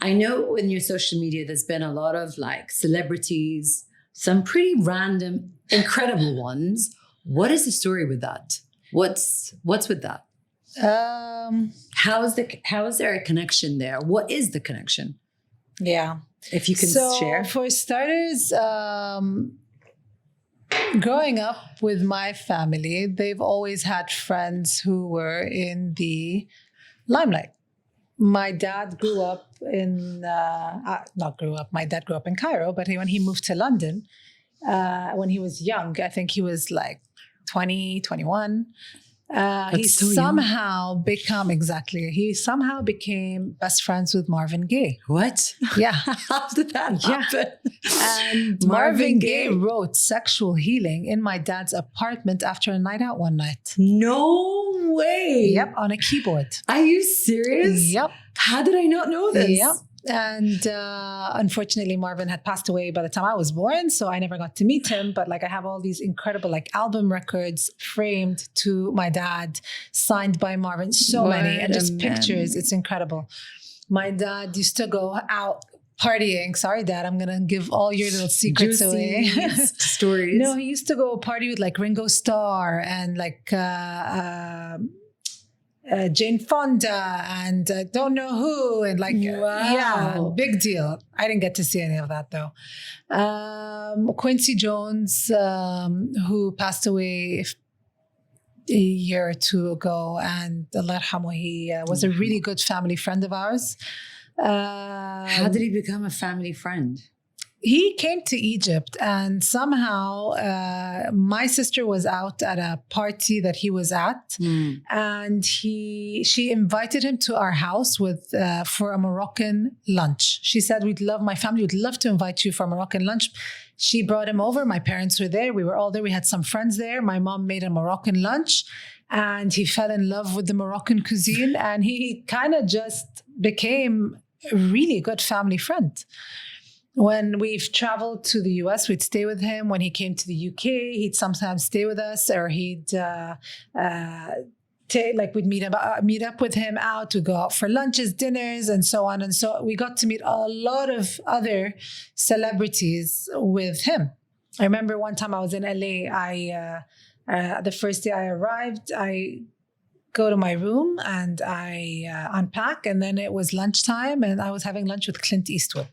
S2: I know in your social media, there's been a lot of like celebrities, some pretty random, incredible ones. What is the story with that? What's with that? How is there a connection there? What is the connection?
S1: Yeah.
S2: If you can share.
S1: For starters, growing up with my family, they've always had friends who were in the limelight. My dad grew up in, my dad grew up in Cairo, but when he moved to London, when he was young, I think he was like 20, 21. He somehow became best friends with Marvin Gaye.
S2: What?
S1: Yeah.
S2: How did that happen?
S1: And Marvin Gaye wrote Sexual Healing in my dad's apartment after a night out one night.
S2: No way.
S1: Yep, on a keyboard.
S2: Are you serious?
S1: Yep.
S2: How did I not know this?
S1: Yep. And unfortunately, Marvin had passed away by the time I was born, so I never got to meet him. But like, I have all these incredible like album records framed to my dad, signed by Marvin, so many, and just pictures. It's incredible. My dad used to go out partying. Sorry, Dad, I'm gonna give all your little secrets away.
S2: Stories.
S1: No, he used to go party with like Ringo Starr and like Jane Fonda and don't know who and like yeah, big deal. I didn't get to see any of that though. Quincy Jones, who passed away a year or two ago, and Allah yarhamu, he was a really good family friend of ours.
S2: How did he become a family friend?
S1: He came to Egypt, and somehow my sister was out at a party that he was at, and she invited him to our house for a Moroccan lunch. She said, my family would love to invite you for a Moroccan lunch. She brought him over. My parents were there. We were all there. We had some friends there. My mom made a Moroccan lunch, and he fell in love with the Moroccan cuisine, and he kind of just became a really good family friend. When we've traveled to the US, we'd stay with him. When he came to the UK, he'd sometimes stay with us, or he'd we'd meet up with him out to go out for lunches, dinners, and so on. And so we got to meet a lot of other celebrities with him. I remember one time I was in LA. The first day I arrived, I go to my room and I unpack, and then it was lunchtime, and I was having lunch with Clint Eastwood.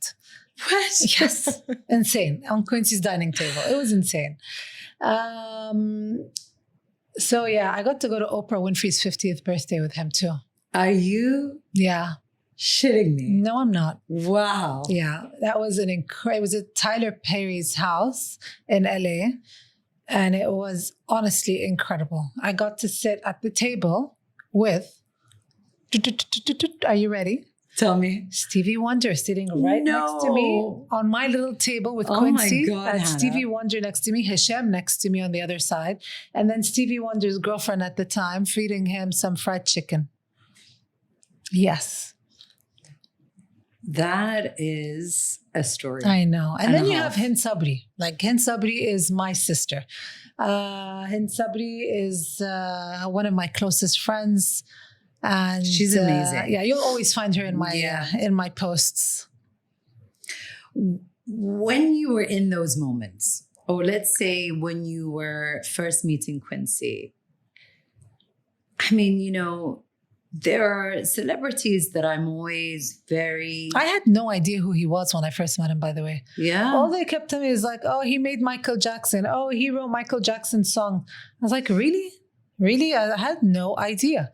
S2: What?
S1: Yes. Insane. On Quincy's dining table. It was insane. So yeah, I got to go to Oprah Winfrey's 50th birthday with him too.
S2: Are you?
S1: Yeah.
S2: Shitting me?
S1: No, I'm not.
S2: Wow.
S1: Yeah. That was it was at Tyler Perry's house in LA. And it was honestly incredible. I got to sit at the table with, are you ready?
S2: Tell me.
S1: Stevie Wonder sitting right next to me on my little table with Quincy.
S2: My God,
S1: and
S2: Hana.
S1: Stevie Wonder next to me, Hisham next to me on the other side. And then Stevie Wonder's girlfriend at the time feeding him some fried chicken. Yes.
S2: That is a story.
S1: I know. And then you
S2: half.
S1: have Hind Sabri. Like Hind Sabri is my sister. Hind Sabri is one of my closest friends. And
S2: she's amazing.
S1: Yeah, you'll always find her in my posts.
S2: When you were in those moments, or let's say when you were first meeting Quincy, I mean, there are celebrities that I'm always
S1: I had no idea who he was when I first met him, by the way.
S2: Yeah.
S1: All they kept telling me is like, oh, he made Michael Jackson. Oh, he wrote Michael Jackson's song. I was like, really? Really? I had no idea.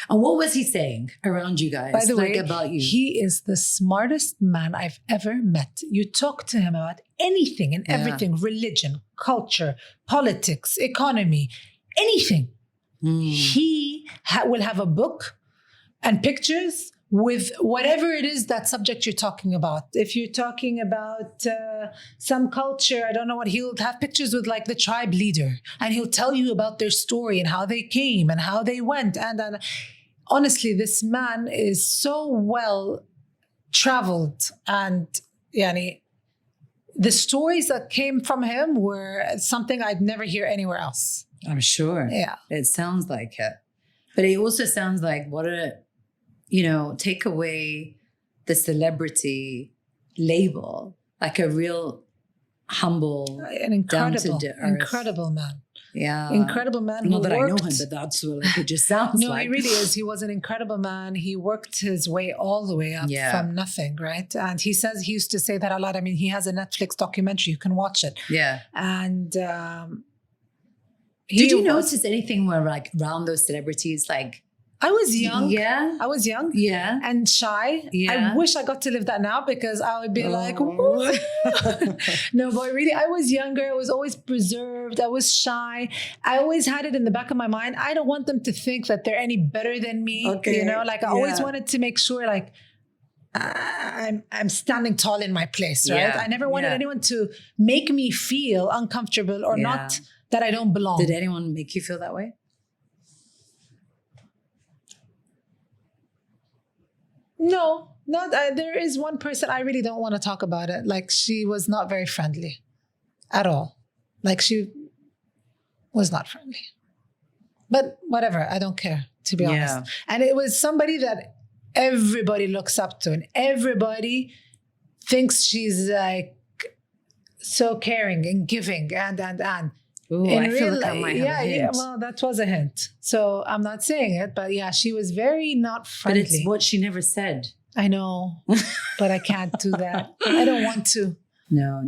S2: And what was he saying around you guys?
S1: By the way,
S2: about you?
S1: He is the smartest man I've ever met. You talk to him about anything and everything, religion, culture, politics, economy, anything. He will have a book and pictures with whatever it is that subject you're talking about. If you're talking about some culture, I don't know what, he'll have pictures with like the tribe leader, and he'll tell you about their story and how they came and how they went. And honestly, this man is so well traveled, and the stories that came from him were something I'd never hear anywhere else.
S2: I'm sure.
S1: Yeah.
S2: It sounds like it. But it also sounds like take away the celebrity label, like a real humble,
S1: an incredible man.
S2: Yeah.
S1: Incredible man.
S2: Not that I know him, but that's what it just sounds like.
S1: No, he really is. He was an incredible man. He worked his way all the way up from nothing, right? And he used to say that a lot. I mean, he has a Netflix documentary. You can watch it.
S2: Yeah.
S1: And
S2: did you notice anything where like around those celebrities, like,
S1: I was young.
S2: Yeah.
S1: I was young.
S2: Yeah.
S1: And shy.
S2: Yeah.
S1: I wish I got to live that now, because I would be like, woo. No, but really, I was younger. I was always preserved. I was shy. I always had it in the back of my mind. I don't want them to think that they're any better than me.
S2: Okay.
S1: I always wanted to make sure like I'm standing tall in my place, right?
S2: Yeah.
S1: I never wanted anyone to make me feel uncomfortable or not that I don't belong.
S2: Did anyone make you feel that way?
S1: No, not. There is one person I really don't want to talk about it. Like, she was not very friendly at all. Like, she was not friendly. But whatever, I don't care, to be honest. And it was somebody that everybody looks up to, and everybody thinks she's like so caring and giving and.
S2: Ooh,
S1: In
S2: I feel
S1: real
S2: like I
S1: life,
S2: might have a hint.
S1: well, that was a hint. So I'm not saying it, but yeah, she was very not
S2: But
S1: friendly.
S2: it's what she never said.
S1: I know, but I can't do that. I don't want to.
S2: No.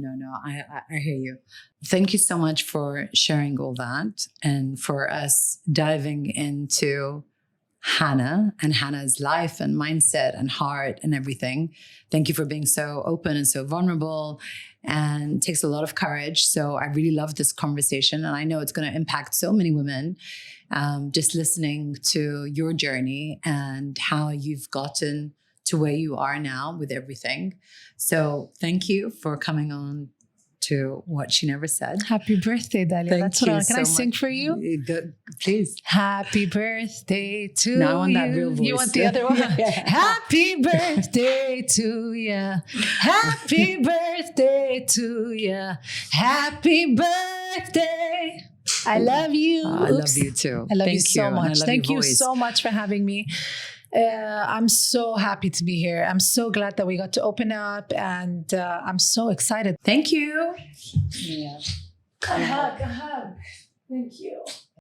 S2: I hear you. Thank you so much for sharing all that and for us diving into Hana and Hana's life and mindset and heart and everything. Thank you for being so open and so vulnerable, and it takes a lot of courage. So I really love this conversation, and I know it's going to impact so many women just listening to your journey and how you've gotten to where you are now with everything. So thank you for coming on to What She Never Said.
S1: Happy birthday, Dalia.
S2: Thank
S1: That's what
S2: you
S1: Can I
S2: so
S1: sing
S2: much.
S1: for you?
S2: Please.
S1: Happy birthday to you.
S2: No, I want that real voice.
S1: You want the other one?
S2: Yeah.
S1: Happy birthday to ya. Happy birthday to ya. Happy birthday. I love you.
S2: I love you too.
S1: I love
S2: Thank
S1: you so
S2: and I
S1: much.
S2: love
S1: Thank
S2: your
S1: you
S2: voice.
S1: so much for having me. I'm so happy to be here. I'm so glad that we got to open up, and I'm so excited.
S2: Thank you. Yeah.
S1: A hug. Thank you.